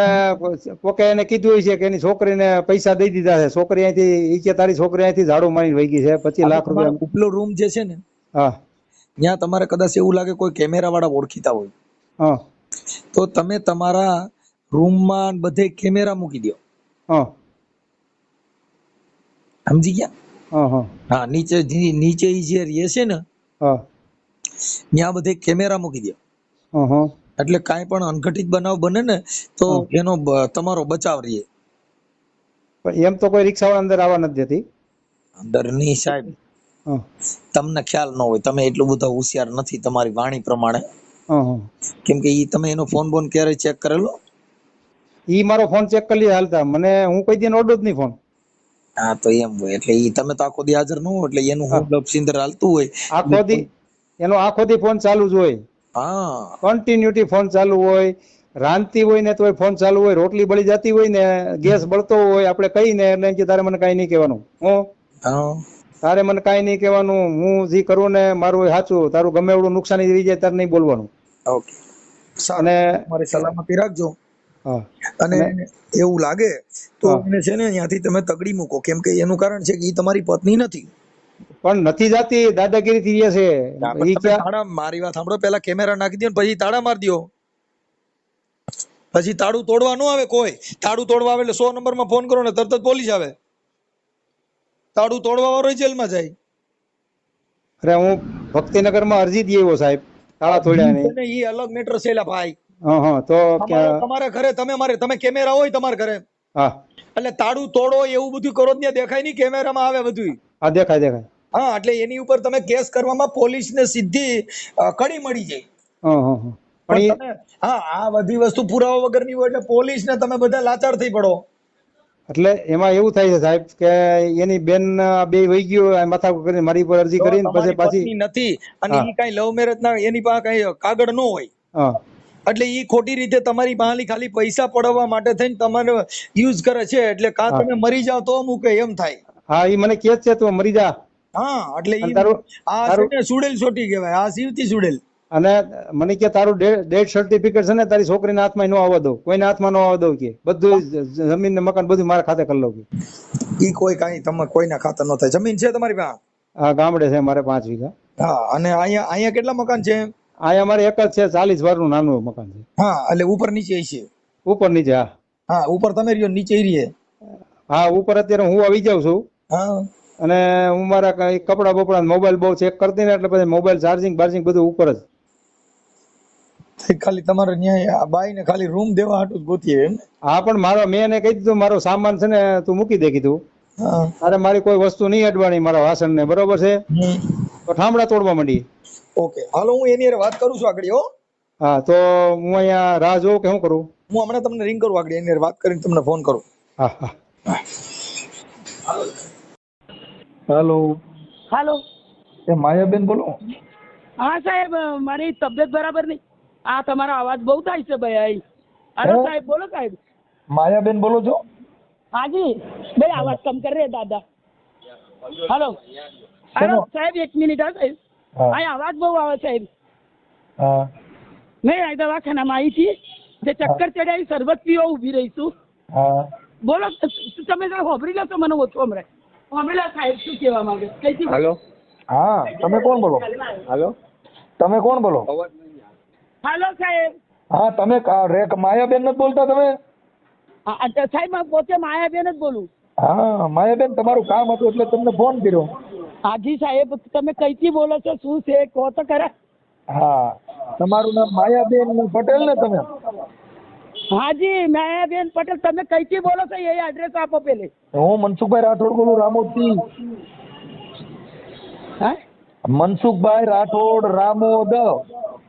કોકે એને કીધું હોય છે કે એની છોકરીને પૈસા દઈ દીધા છે, છોકરી અહીંથી ઈ કે તારી છોકરી અહીંથી ઝાડુ મારીને વહી ગઈ છે, 25 હવે લાખ તમારો રૂપિયા. ઉપલો રૂમ જે છે ને હા ત્યાં તમારે કદાચ એવું લાગે કોઈ કેમેરા વાળા ઓળખીતા હોય હા તો તમે તમારા રૂમમાં બધે કેમેરા મૂકી દો. હા સમજી ગયા? હા હા હા, નીચે ઈ જે રહે છે ને હા ત્યાં બધે કેમેરા મૂકી દો. હા હા એટલે કાંઈ પણ અનઘટિત બનાવ બને ને તો હા. એનો તમારો બચાવ રહે. પણ એમ તો કોઈ રિક્ષાવાળા અંદર આવવા નથી દેતી. અંદરની સાહેબ હા તમને ખ્યાલ ન હોય, તમે એટલું બધું હોશિયાર નથી તમારી વાણી પ્રમાણે, હા હા. કેમ કે ઈ તમે એનો ફોન બોન ક્યારે ચેક કરેલો? ઈ મારો ફોન ચેક કરી લે હાલતા, મને હું કોઈ દી ઓડો જ નહીં ફોન. હા, તો એમ હોય એટલે ઈ તમે તો આખો દી હાજર ન હોય એટલે એનું હું હા લપસિંદર હાલતું હોય આખો દી એનો આખો દી ફોન ચાલુ જ હોય, હા કન્ટિન્યુટી ફોન ચાલુ હોય. રાંધતી હોય ને તોય ફોન ચાલુ હોય, રોટલી બળી જતી હોય ને ગેસ બળતો હોય, આપણે કહીને એટલે એમ કે તારે મને કાંઈ નહીં કહેવાનું. હું હા તારે મને કાંઈ નહીં કહેવાનું, હું જે કરું ને મારું એ સાચું, તારું ગમે એવડું નુકસાની થઈ જાય તારે નહીં બોલવાનું. ઓકે, સારું, અને તમારી સલામતી રાખજો. હા અને અને એવું લાગે તો હા એને છે ને અહીંયાથી તમે તગડી મૂકો, કેમ કે એનું કારણ છે કે ઈ તમારી પત્ની નથી. પણ નથી જાતી, દાદાગીરી થઈ છે. હા, પણ ઈ તમે ક્યાં તાળા, મારી વાત સાંભળો, પેલા કેમેરા નાખી દો ને પછી તાળા મારી દો. પછી તાળું તોડવા ન આવે કોઈ. તાળું તોડવા આવે એટલે 100 નંબરમાં ફોન કરો ને તરત જ પોલીસ આવે. તાળું તોડવા વાળો જેલમાં જાય. અરે હું ભક્તિનગરમાં અરજી દઈ આવ્યો સાહેબ, તાળા તોડ્યા છે નહીં. ને ઈ અલગ મેટર છે એલા ભાઈ. હા હા તો તમારા ઘરે તમે કેમેરા હોય તમારા ઘરે હા એટલે તાળું તોડો એવું બધું કરો ત્યાં દેખાય નહીં, કેમેરામાં આવે બધું. હા દેખાય દેખાય. હા, એટલે એની ઉપર તમે કેસ કરવામાં પોલીસને સીધી કડી મળી જાય. હા હા હા પણ પણ તમે, હા, આ બધી વસ્તુ પુરાવા વગરની હોય એટલે પોલીસને તમે બધા લાચાર થઈ પડો. એટલે એમાં એવું થાય છે સાહેબ કે એની બેન બે વહી ગયો માથા કરીને મારી પર અરજી તો કરીને પછી તમારી પાછી. પત્ની નથી અને હા ઈ કઈ લવ મેરેજ ના, એની પાસે કઈ કાગળ ન હોય હા એટલે ઈ ખોટી રીતે તમારી પાસે ખાલી પૈસા પડાવવા માટે થઈને તમારે યુઝ કરે છે. એટલે કાં હા તમે મરી જાવ તો મૂકે એમ થાય. હા ઈ મને કે છે તું મરી જા. હા, એટલે અને ઈ તારું આ છે તારું ને સુડેલ છોટી કહેવાય, આ શિવતી સુડેલ. અને મને કે તારું ડેથ સર્ટિફિકેટ છે ને તારી છોકરીના હાથમાં ન આવવા દઉં, કોઈના હાથમાં ન આવવા દઉં કે બધું જમીન ને મકાન બધું મારા ખાતે કરી લઉં કે. ઈ કોઈ કાંઈ તમે કોઈના ખાતર ન થાય. જમીન છે તમારી પાસે? હા ગામડે છે મારે 5 વીઘા. હા, અને અહીંયા અહીંયા કેટલા મકાન છે? અહીંયા અમારે એક જ છે, 40 વર્ષનું નાનું મકાન છે. હા, એટલે ઉપર નીચે છે. ઉપર નીચે. હા હા, ઉપર તમે રહ્યો, નીચે ઈ રહે. હા ઉપર અત્યારે હું આવી જાઉં છું. હા, અને હું મારા કઈ કપડા બપડા મોબાઈલ બહુ ચેક કરતી ને એટલે પછી મોબાઈલ ચાર્જિંગ બાર્જિંગ બધું ઉપર જ. ખાલી તમારે ન્યાય આ બાઈને ખાલી રૂમ દેવા હાટું જ ગોતીએ એમ ને? હા પણ મેં એને કહી દીધું મારો સામાન છે ને તું મૂકી દે કીધું. હા. અરે મારી કોઈ વસ્તુ નહીં અડવાની મારા વાસણ ને, બરોબર છે? તો ઠામડા તોડવા માંડી. ઓકે, હાલો હું એની હારે વાત કરું છું આગળ. હો, હા તો હું અહીંયા રાહ જોઉં કે શું કરું? હું હમણાં તમને રિંગ કરું આગળ, એની હારે વાત કરીને તમને ફોન કરું. હા હા. હાલો, હાલો. એ માયાબેન બોલો? હા સાહેબ, મારી તબિયત બરાબર નહીં. આ તમારો અવાજ બહુ થાય છે ભાઈ. હાલો સાહેબ, બોલો સાહેબ. માયાબેન બોલો છો? હાજી ભાઈ, આવાજ કમ કર રે દાદા. હાલો હાલો સાહેબ, 1 મિનિટ. હા સાહેબ, આ અવાજ બહુ આવે સાહેબ. હા, નહીં, આ દવાખાનામાં આવી હતી, જે ચક્કર ચડ્યા શરબત પીવા ઊભી રહીશું. હા. બોલો, તમે જરા હોભરી લો તો મને ઓછું હમણાં હોભરી લો સાહેબ, શું કહેવા માંગે? કઈથી? હાલો. હા, તમે કોણ બોલો? હાલો. તમે કોણ બોલો? હાલો સાહેબ. હા, તમે માયાબેન નથી બોલતા તમે? સાહેબ હું પોતે માયાબેન જ બોલું. હા, માયાબેન, તમારું કામ હતું એટલે તમને ફોન કર્યો. હાજી સાહેબ, તમે કઈથી બોલો છો, શું છે કહો તો ખરા. હા, તમારું નામ માયાબેન પટેલ ને તમે? હાજી માયાબેન પટેલ. તમે કઈથી બોલો છો એ એડ્રેસ આપો પેલે. હું મનસુખભાઈ રાઠોડ બોલું, રામોદથી. હા મનસુખભાઈ રાઠોડ રામોદ.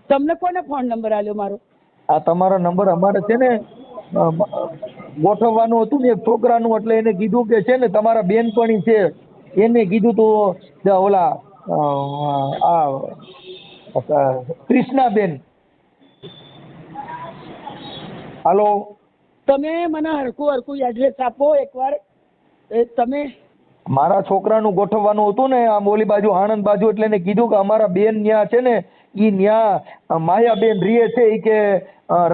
તમને કોને ફોન નંબર આલ્યો મારો? આ તમારો નંબર અમારે છે ને ગોઠવવાનું હતું ને એક છોકરાનું, એટલે એને કીધું કે છે ને તમારા બેનપણી છે એને કીધું તો ઓલા કૃષ્ણાબેન. હાલો, તમે મને હરખું એડ્રેસ આપો એકવાર. તમે મારા છોકરાનું ગોઠવવાનું હતું ને આમ ઓલી બાજુ આણંદ બાજુ, એટલે એને કીધું કે અમારા બેન ન્યા છે ને ઈ ન્યા માયાબેન રીએ છે ઈ કે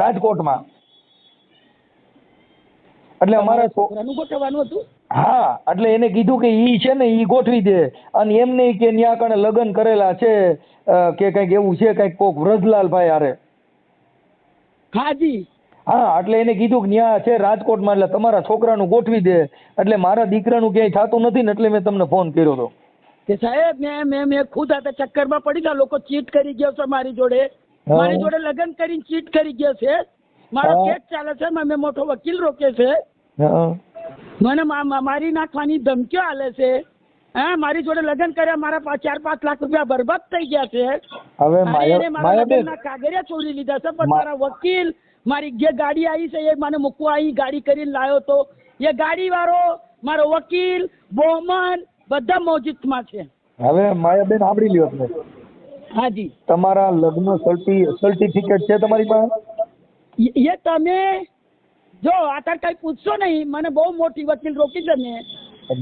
રાજકોટમાં, એટલે અમારા છોકરાનું ગોઠવવાનું હતું. હા, એટલે એને કીધું કે ઈ છે ને ઈ ગોઠવી દે, અને એમ નહીં કે ન્યા કણે લગ્ન કરેલા છે કે કઈક એવું છે, કઈક કોક વ્રજલાલભાઈ હારે. હાજી. હા, એટલે એને કીધું કે ન્યા છે રાજકોટમાં, એટલે તમારા છોકરાનું ગોઠવી દે. એટલે મારા દીકરાનું ક્યાંય થતું નથી ને એટલે મેં તમને ફોન કર્યો હતો. કે સાહેબ મેં ખુદ આ ચક્કરમાં પડી ગયા. લોકો ચીટ કરી ગયો છે મારી જોડે લગ્ન કરીને ચીટ કરી ગયો છે. મારો કેસ ચાલે છે, મેં મોટો વકીલ રોકે છે, મને મારી નાખવાની ધમકીઓ આલે છે. હા, મારી જોડે લગ્ન કર્યા, મારા 4-5 લાખ રૂપિયા બરબાદ થઈ ગયા છે. હવે માયાબેન કાગળિયા ચોરી લીધા છે, પણ મારા વકીલ મારી જે ગાડી આવી છે એ મને મૂકવા અહીં ગાડી કરીને લાવ્યો તો એ ગાડી વાળો મારો વકીલ બોમન બધા મોજિદમાં છે. હવે માયાબેન સાંભળી લ્યો તમે. હાજી. તમારા લગ્ન સર્ટિફિકેટ છે તમારી પાસે? એ તમે જો આધાર કઈ પૂછશો નહીં, મને બહુ મોટી વકીલ રોકી છે ને.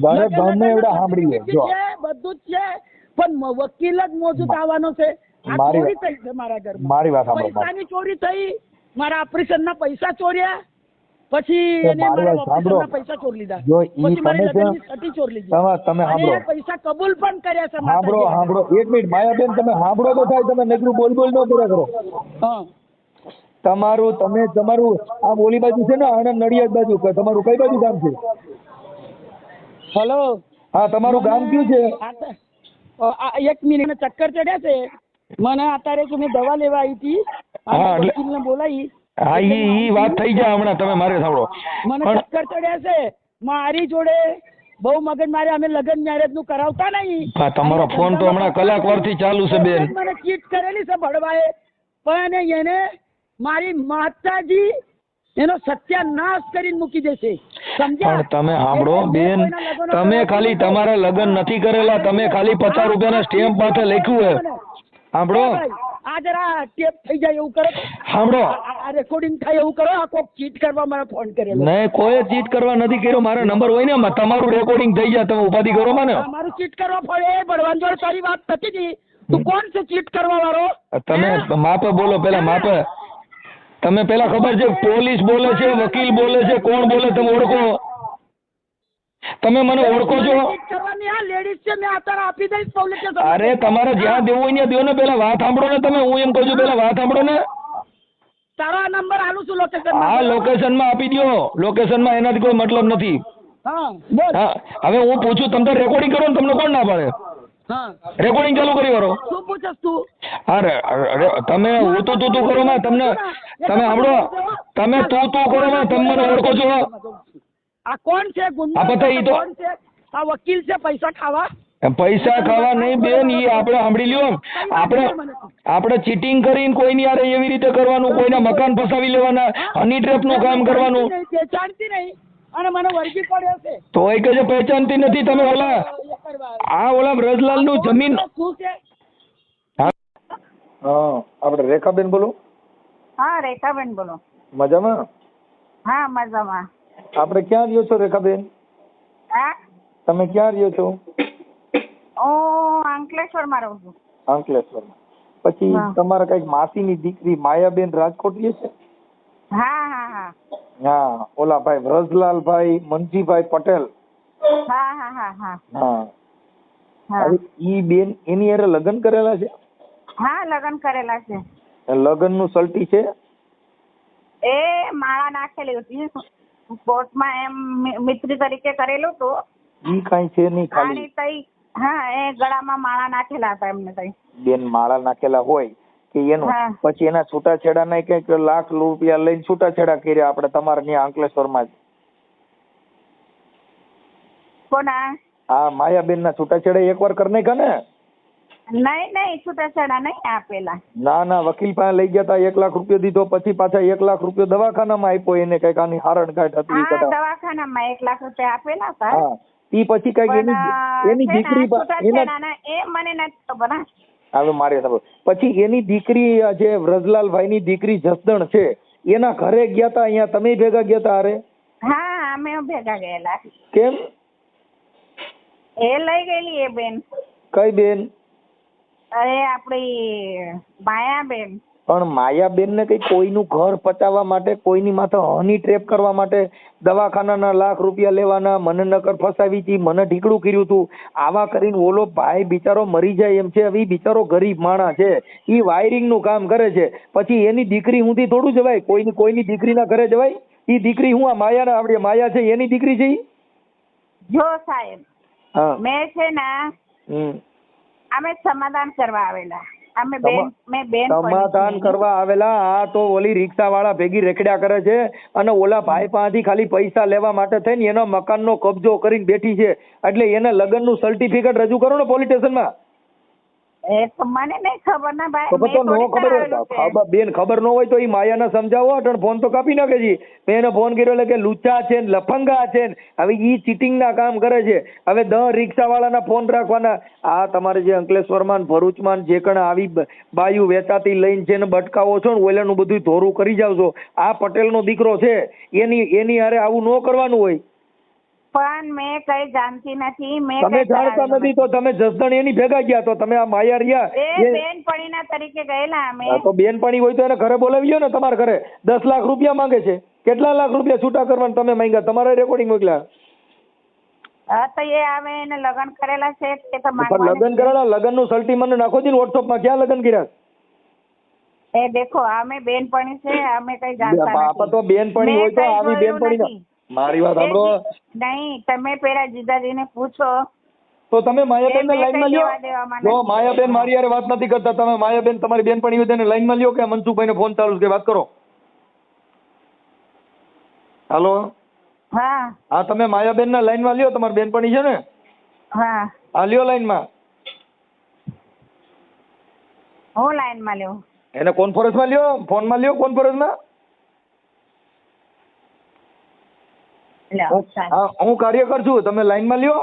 ગમે એવડા સાંભળી લે જો બધું જ છે, પણ વકીલ જ મોજૂદ આવવાનો છે. આ ચોરી થઈ છે મારા ઘરમાં. મારી વાત સાંભળો. પૈસાની ચોરી થઈ, મારા ઓપરેશનના પૈસા ચોર્યા, પછી એને મારા ઓપરેશનના પૈસા ચોરી લીધા, પછી મારી લગ્નની સટી ચોરી લીધી. તમે સાંભળો, પૈસા કબૂલ પણ કર્યા છે. સાંભળો એક મિનિટ માયાબેન, તમે સાંભળો તો થાય, તમે નકરું બોલ ન કર્યા કરો. હા, તમારું આ ઓલી બાજુ છે ને આણંદ નડિયાદ બાજુ, તમારું કઈ બાજુ ગામ છે? હેલો. હા, તમારું ગામ કયું છે? 1 મિનિટ ચક્કર ચડ્યા છે મને અત્યારે કે મેં દવા લેવા આવી હતી. વકીલને બોલાવી. હા, ઈ વાત થઈ જાય હમણાં. તમે મારે સાંભળો, મને ચક્કર ચડ્યા છે મારી જોડે બહુ મગજ મારે. અમે લગ્ન મેરેજ નું કરાવતા નહીં. તમારો ફોન તો હમણાં કલાક થી ચાલુ છે બેન. મને ચીટ કરેલી છે ભડવાએ, પણ એને મારી માતાજી એનો સત્યાનાશ કરીને મૂકી દેશે, સમજ્યા? પણ તમે સાંભળો બેન, તમે ખાલી તમારા લગ્ન નથી કરેલા, તમે ખાલી 50 રૂપિયાના સ્ટેમ્પ માટે લખ્યું હે. સાંભળો, આ જરા ટેપ થઈ જાય એવું કરો. સાંભળો, આ રેકોર્ડિંગ થાય એવું કરો. આ કોક ચીટ કરવા મને ફોન કરેલો. નહીં, કોઈ ચીટ કરવા નથી કર્યો. મારા નંબર હોય ને તમારું રેકોર્ડિંગ થઈ જાય, તમે ઉપાધિ કરો મને. મારું ચીટ કરવા પડે ભડવાન જોડે તારી વાત થતી હતી. તું કોણ છે ચીટ કરવા વાળો? તમે માપે બોલો, પેલા માપે. તમે પેલા ખબર છે પોલીસ બોલે છે, વકીલ બોલે છે, કોણ બોલે તમે ઓળખો? તમે મને ઓળખો છો? અરે તમારે જ્યાં દેવું હોય ત્યાં દેવો ને. પેલા વાત સાંભળો ને તમે. હું એમ કહું છું પેલા વાત સાંભળો ને. તારો નંબર આલું છું લોકેશન. હા, લોકેશન માં આપી દો. લોકેશન માં એનાથી કોઈ મતલબ નથી. હા, બોલ. હા, હવે હું પૂછું, તમે રેકોર્ડિંગ કરો ને, તમને કોણ ના પાડે? હા, રેકોર્ડિંગ ચાલુ કરી કરો. શું પૂછસ તું? અરે તમે હું તું કરો માં તમને. તમે સાંભળો, તમે તું કરો માં, તમે મને ઓળખો છો? આ કોણ છે? આ પતા ઈ તો કોણ છે? આ વકીલ છે પૈસા ખાવા? પૈસા ખાવા નહીં બેન, ઈ આપણે સાંભળી લ્યો. આપણે ચીટિંગ કરીને કોઈની યાર એવી રીતે કરવાનું, કોઈના મકાન ફસાવી લેવાના, હની ટ્રેપ નું કામ કરવાનું. પહેચાનતી નહીં અને મને વર્ગી પડ્યો છે. તો એ કે પહેચાનતી નથી. તમે ઓલા રજલાલ નું જમીન. શું છે? હા, આપણે રેખાબેન બોલો. હા, રેખાબેન બોલો. મજામાં? હા, મજામાં. આપણે ક્યાં રહ્યો છો રેખાબેન? હા, તમે ક્યાં રહ્યો છો? હું અંકલેશ્વરમાં રહું છું. અંકલેશ્વરમાં. પછી તમારા કઈક માસીની દીકરી માયાબેન રાજકોટ રહે છે? હા હા હા હા, ઓલા ભાઈ વ્રજલાલભાઈ મનજીભાઈ પટેલ. હા હા હા હા હા હા. ઈ બેન એની હારે લગ્ન કરેલા છે? હા, લગ્ન કરેલા છે. લગ્ન નું સલટી છે? એ માળા નાખેલી હતી કોર્ટમાં, એમ મિત્રી તરીકે કરેલું હતું. ઈ કાઈ છે નહીં ખાલી. તઈ હા, એ ગળામાં માળા નાખેલા હતા એમને. તઈ બેન માળા નાખેલા હોય કે એનું પછી એના છૂટાછેડા નહીં કઈક લાખ રૂપિયા લઈને છૂટાછેડા કર્યા આપણે તમારે ત્યાં અંકલેશ્વરમાં જ? કોના? હા, માયાબેન ના છૂટાછેડા એકવાર કરી નાખ્યા ને? નહીં છૂટાછેડા નહીં આપેલા. ના વકીલ પાસે લઈ ગયા તા 1 લાખ રૂપિયા દીધો, પછી પાછા 1 લાખ રૂપિયા દવાખાનામાં આપ્યો એને, કઈક આની હારણ ગાંઠ હતી હા, દવાખાનામાં 1 લાખ રૂપિયા આપેલા હતા. હા, ઈ પછી કઈક એની દીકરી છૂટાછેડાના એ મને નથી ખબર. હવે મારે ખબર. પછી એની દીકરી જે વ્રજલાલભાઈ ની દીકરી જસદણ છે એના ઘરે ગયા તા, અહીંયા તમે ભેગા ગયા તા? અરે હા, અમે ભેગા ગયેલા. કેમ? એ લઈ ગયેલી એ બેન. કઈ બેન? અરે આપડી માયાબેન. પણ માયાબેન ને કઈ કોઈનું ઘર પચાવવા માટે, કોઈની માથે હની ટ્રેપ કરવા માટે દવાખાનાના લાખ રૂપિયા લેવાના, મને નકર ફસાવી હતી, મને ઢીકડું કર્યું હતું, આવા કરીને ઓલો ભાઈ બિચારો મરી જાય એમ છે. હવે બિચારો ગરીબ માણસ છે, ઈ વાયરિંગ નું કામ કરે છે, પછી એની દીકરી હુંથી થોડું જવાય? કોઈની દીકરીના ઘરે જવાય? ઈ દીકરી હું આ માયાના, આપડી માયા છે એની દીકરી છે ઈ? જો સાહેબ, હા, મેં છે ને અમે સમાધાન કરવા આવેલા. મેં બેન સમાધાન કરવા આવેલા. આ તો ઓલી રિક્ષા વાળા ભેગી રેકડ્યા કરે છે અને ઓલા ભાઈ પાસેથી ખાલી પૈસા લેવા માટે થઈને એનો મકાનનો કબજો કરીને બેઠી છે. એટલે એને લગ્નનું સર્ટિફિકેટ રજૂ કરો ને પોલીસ સ્ટેશનમાં. એ તો મને નહીં ખબર ના ભાઈ. તો નો ખબર હોય બેન, ખબર ન હોય તો ઈ માયાને સમજાવો. અટણ ફોન તો કાપી નાખે છે. મેં એને ફોન કર્યો એટલે કે લુચ્ચા છે ને લફંગા છે ને હવે ઈ ચીટિંગ ના કામ કરે છે. હવે 10 રિક્ષા વાળાના ફોન રાખવાના. આ તમારે જે અંકલેશ્વરમાં ભરૂચમાં જે કણ આવી બાયુ વેચાતી લઈને છે ને બટકાવો છો ને ઓલાનું બધું ધોરું કરી જાવ છો. આ પટેલનો દીકરો છે, એની હારે આવું ન કરવાનું હોય. પણ મેં કઈ જાણતી નથી. તમે જાણતા નથી તો તમે જસદણ એની ભેગા ગયા તો તમે આ માયા રહ્યા એ બેનપણીના તરીકે ગયેલા અમે. તો બેનપણી હોય તો એને ઘરે બોલાવી લ્યો ને. તમારા ઘરે 10 લાખ રૂપિયા માંગે છે. કેટલા લાખ રૂપિયા છૂટા કરવાના તમે માંગ્યા? તમારે રેકોર્ડિંગ મોકલ્યા. હા, તો એ આવે એને લગ્ન કરેલા છે તે તો લગ્ન કરેલા? લગ્નનું સર્ટી મને નાખો જી વોટ્સઅપમાં. ક્યાં લગ્ન કર્યા? એ દેખો, અમે બેનપણી છે, અમે કઈ જાણતા બાપા તો બેનપણી હોય તો આવી બેનપણી. મારી વાત સાંભળો. નહીં, તમે પેલા જીજાજીને પૂછો. તો તમે માયાબેન ને લાઈનમાં લ્યો. જો માયાબેન મારી યાર વાત નથી કરતા, તમે માયાબેન તમારી બેનપણી હોય તેને લાઈનમાં લ્યો કે મનસુખભાઈ ને ફોન ચાલુ છે, વાત કરો. હાલો. હા, તમે માયાબેન ના લાઈનમાં લ્યો, તમારી બેનપણી છે ને? હા, લ્યો લાઈનમાં. હું લાઈનમાં લ્યો? એને કોન્ફરન્સમાં લ્યો, ફોનમાં લ્યો, કોન્ફરન્સમાં. હું કાર્યકર છું, તમે લાઈનમાં લ્યો.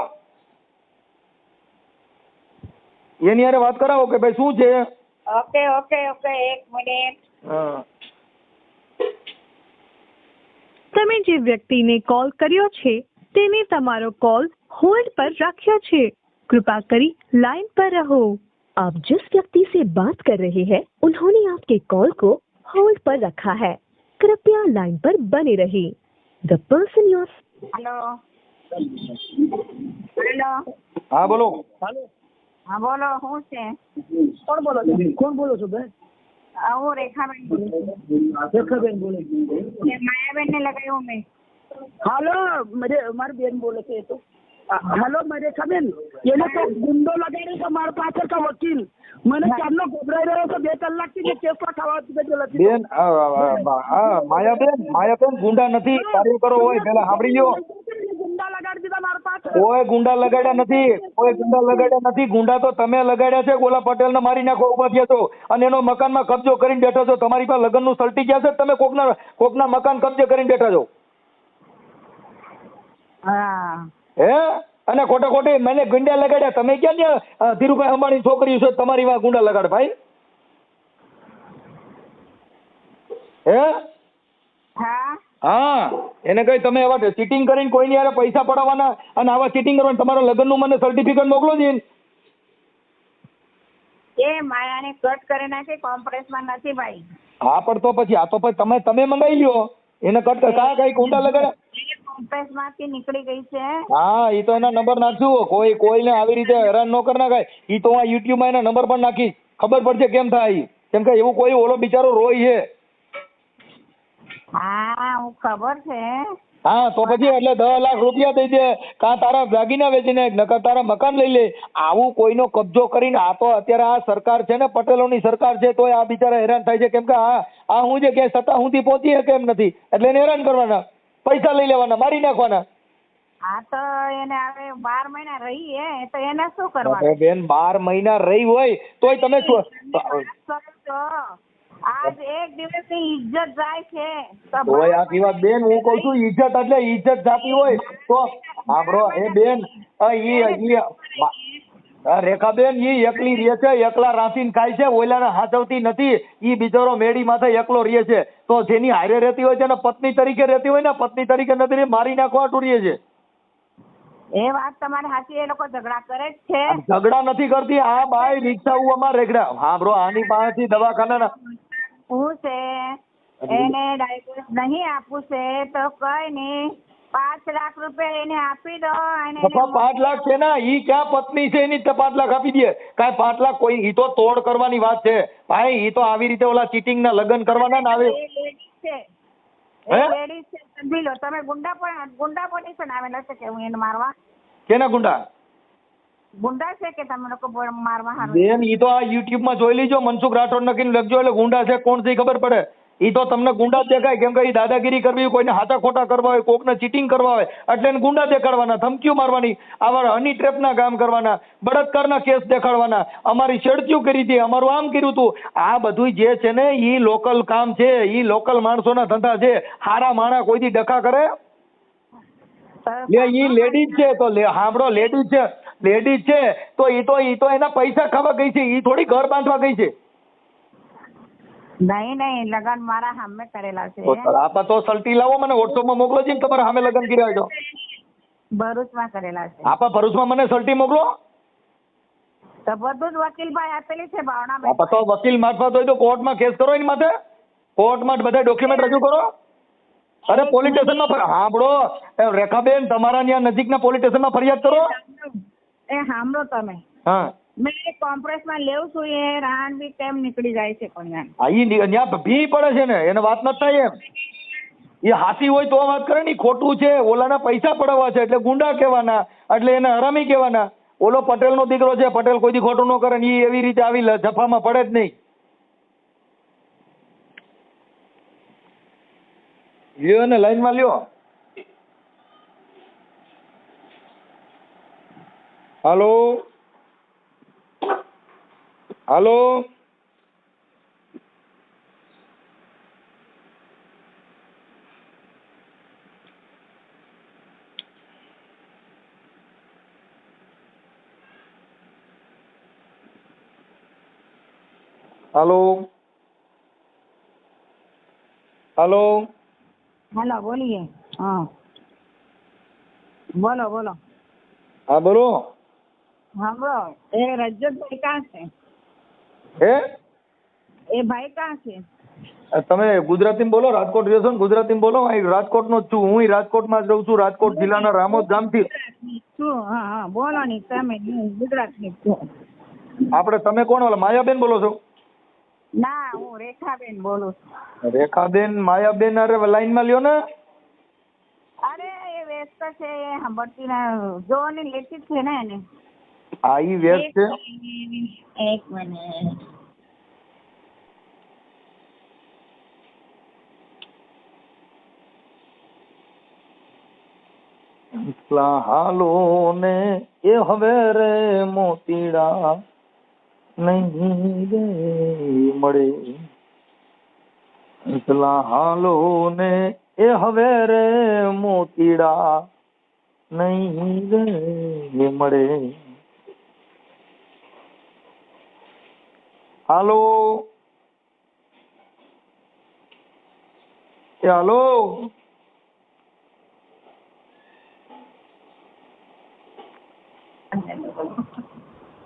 એની હારે વાત કરાવો કે ભાઈ શું છે. Okay okay okay, 1 minute. તમે જે વ્યક્તિને કોલ કર્યો છે તેને તમારો કોલ होल्ड पर राख्या છે. कृपा કરી लाइन पर रहो. आप जिस व्यक्ति से बात कर रहे हैं उन्होंने आपके कॉल को होल्ड पर रखा है. कृपया लाइन पर बने रहिए. The person you are. Hello. Hello. હા બોલો. હા બોલો, શું છે? કોણ બોલો છો બેન? હું રેખાબેન બોલું. રેખાબેન બોલે. માયાબેન ને લગાવ્યું મેં. હાલો, મારી બેન બોલે છે. તો હાલો, મારી રેખાબેન, એને તો ગુંડો લગાડ્યો છે મારા પાછળ કા વકીલ. મને ચારનો ગભરાઈ રહ્યો છે 2 કલાકથી જે કેસમાં ખાવા બેન. માયાબેન ગુંડા નથી, કાર્યકરો હોય. પેલા સાંભળી લ્યો. ગુંડા લગાડી દીધા મારા પાછળ. કોઈ ગુંડા લગાડ્યા નથી. ગુંડા તો તમે લગાડ્યા છે. ઓલા પટેલ ને મારી નાખો ઉભા થયા છો અને એનો મકાનમાં કબજો કરીને બેઠા છો. તમારી પાસે લગ્નનું સર્ટિફિકેટ છે, તમે કોકના મકાન કબજે કરીને બેઠા છો. હા. હે? અને ખોટે મને ગુંડા લગાડ્યા. તમે ક્યાં ધીરુભાઈ અંબાણી છોકરી છો, તમારી વાત ગુંડા લગાડ ભાઈ? હે? હા, એને કઈ તમે આવા ચીટિંગ કરીને કોઈની યારે પૈસા પડાવવાના અને આવા ચીટિંગ કરવાના. તમારા લગ્નનું મને સર્ટિફિકેટ મોકલો છે. એ માયાને કટ કરી નાખી, કોમ્પ્રેસમાં નથી ભાઈ. હા, પણ તો પછી તમે મંગાવી લ્યો. એને કટ કઈ ગુંડા લગાડ્યા? કોમ્પ્રેસમાંથી નીકળી ગઈ છે. હા, એ તો એના નંબર નાખશું. કોઈને આવી રીતે હેરાન ન કરી નાખાય. એ તો આ યુટ્યુબમાં એના નંબર પણ નાખીશ, ખબર પડશે કેમ થાય. કેમ કે એવું કોઈ ઓલો બિચારો રોય છે. હા, હું ખબર છે. હા, તો પછી એટલે 10 લાખ રૂપિયા દઈ દે, કાં તારા દાગીના વેચીને નકર તારા મકાન લઈ લે. આવું કોઈનો કબજો કરીને, આ તો અત્યારે આ સરકાર છે ને, પટેલોની સરકાર છે, તોય આ બિચારા હેરાન થાય છે. કેમ કે આ હું જે કે સત્તા સુધી પહોંચી શકે એમ નથી, એટલે એને હેરાન કરવાના, પૈસા લઈ લેવાના, મારી નાખવાના. હા, તો એને હવે 12 મહિના રહી હે તો એને શું અરે કરવાનું? બેન 12 મહિના રહી હોય તોય તમે શું આજ એક દિવસની ઇજ્જત જાય છે તો તોય આ પીવા બેન હું કઉ છું ઇજ્જત એટલે ઇજ્જત જાતી હોય તો સાંભળો એ બેન રેખાબેન ઈ એકલી રહે છે, એકલા રાંધીને ખાય છે, ઓલાને હાચવતી નથી. ઈ બિચારો મેડી માથે એકલો રહે છે. તો જેની હારે રહેતી હોય છે ને પત્ની તરીકે રહેતી હોય ને, પત્ની તરીકે નથી મારી નાખવા આટું રહે છે. એ વાત તમારી સાચી. એ લોકો ઝઘડા કરે જ છે. ઝઘડા નથી કરતી આ બાય રિક્ષાઓમાં રેગડા. હા બ્રો આની પાસેથી દવાખાના શું છે એને ડાયવોર્સ નહીં આપવું છે તો કઈ નહીં 5 લાખ રૂપિયા એને આપી દો. 5 લાખ છે ને ઈ ક્યાં પત્ની છે એની 5 લાખ આપી દે? કાંઈ 5 લાખ કોઈ ઈ તો તોડ કરવાની વાત છે ભાઈ. ઈ તો આવી રીતે ઓલા ચીટિંગ ના લગ્ન કરવાના ને આવે લેડીઝ છે સમજી લો તમે. ગુંડા પોલીસ આવેલા છે કે હું એને મારવા? કેના ગુંડા? ગુંડા છે કે તમે લોકો મારવા હારું? બેન ઈ તો આ યુટ્યુબ માં જોઈ લીજો, મનસુખ રાઠોડ નકીને લખજો એટલે ગુંડા છે કોણ છે ખબર પડે. ઈ તો તમને ગુંડા દેખાય કેમ કે ઈ દાદાગીરી કરવી, કોઈને હાચા ખોટા કરવા હોય, કોકને ચીટિંગ કરવા હોય એટલે એને ગુંડા દેખાડવાના, ધમકીઓ મારવાની, આવા હની ટ્રેપના કામ કરવાના, બળાત્કારના કેસ દેખાડવાના, અમારી છેડતીઓ કરી હતી, અમારું આમ કર્યું હતું. આ બધું જે છે ને ઈ લોકલ કામ છે, ઈ લોકલ માણસોના ધંધા છે. હારા માણા કોઈથી ડખા કરે? ઈ લેડીઝ છે તો સાંભળો, લેડીઝ છે તો ઈ તો એના પૈસા ખાવા ગઈ છે, ઈ થોડી ઘર બાંધવા ગઈ છે. નહીં લગન મારા સામે કરેલા છે. આપા તો સલટી લાવો મને વોટ્સઅપમાં મોકલો છે તમારા સામે લગન કર્યા છો. ભરૂચમાં કરેલા છે. આપા ભરૂચમાં મને સલટી મોકલો. તો બધું જ વકીલભાઈ આપેલી છે ભાવના. આપા તો વકીલ મારફત હોય તો કોર્ટમાં કેસ કરો એની માથે, કોર્ટમાં બધા ડોક્યુમેન્ટ રજૂ કરો. અરે પોલીસ સ્ટેશનમાં સાંભળો રેખાબેન, તમારા ત્યાં નજીકના પોલીસ સ્ટેશનમાં ફરિયાદ કરો. એ સાંભળો તમે. હા મેં કોમ્પ્રેસમાં લેવું છું એ રાન બી કેમ નીકળી જાય છે પણ ત્યાં ભી પડે છે ને એને વાત નથી થાય એમ. એ હાસી હોય તો વાત કરે ને, ખોટું છે. ઓલાના પૈસા પડવા છે એટલે ગુંડા કહેવાના, એટલે એને હરામી કહેવાના. ઓલો પટેલનો દીકરો છે, પટેલ કોઈથી ખોટું ન કરે ને એ એવી રીતે આવી જફામાં પડે જ નહીં. લ્યો ને લાઈનમાં લ્યો. હાલો હાલો હાલો હાલો હેલો બોલીએ. હા બોલો. હા બોલો. સાંભળો એ રજતભાઈ ક્યાં છે? હે એ ભાઈ ક્યાં છે? તમે ગુજરાતીમાં બોલો, રાજકોટ રહ્યો છો ને ગુજરાતીમાં બોલો. અહીં રાજકોટનો જ છું હું, રાજકોટમાં જ રહું છું, રાજકોટ જિલ્લાના રામોદ ગામથી. હા બોલો ને તમે. ગુજરાતની છું. આપણે તમે કોણ ઓલા માયાબેન બોલો છો? ના હું રેખાબેન બોલું છું. રેખાબેન માયાબેન અરે લાઈનમાં લ્યો ને. અરે એ વ્યસ્ત છે એ સાંભળતી ના જો ને લેતી છે ને એને. હા ઈ વ્યસ્ત છે. એક મિનિટ. એકલા હાલો ને એ હવે રે મોતીડા નહીં રે મળે. એકલા હાલો ને એ હવે રે મોતીડા નહીં રે મળે. હાલો એ હાલો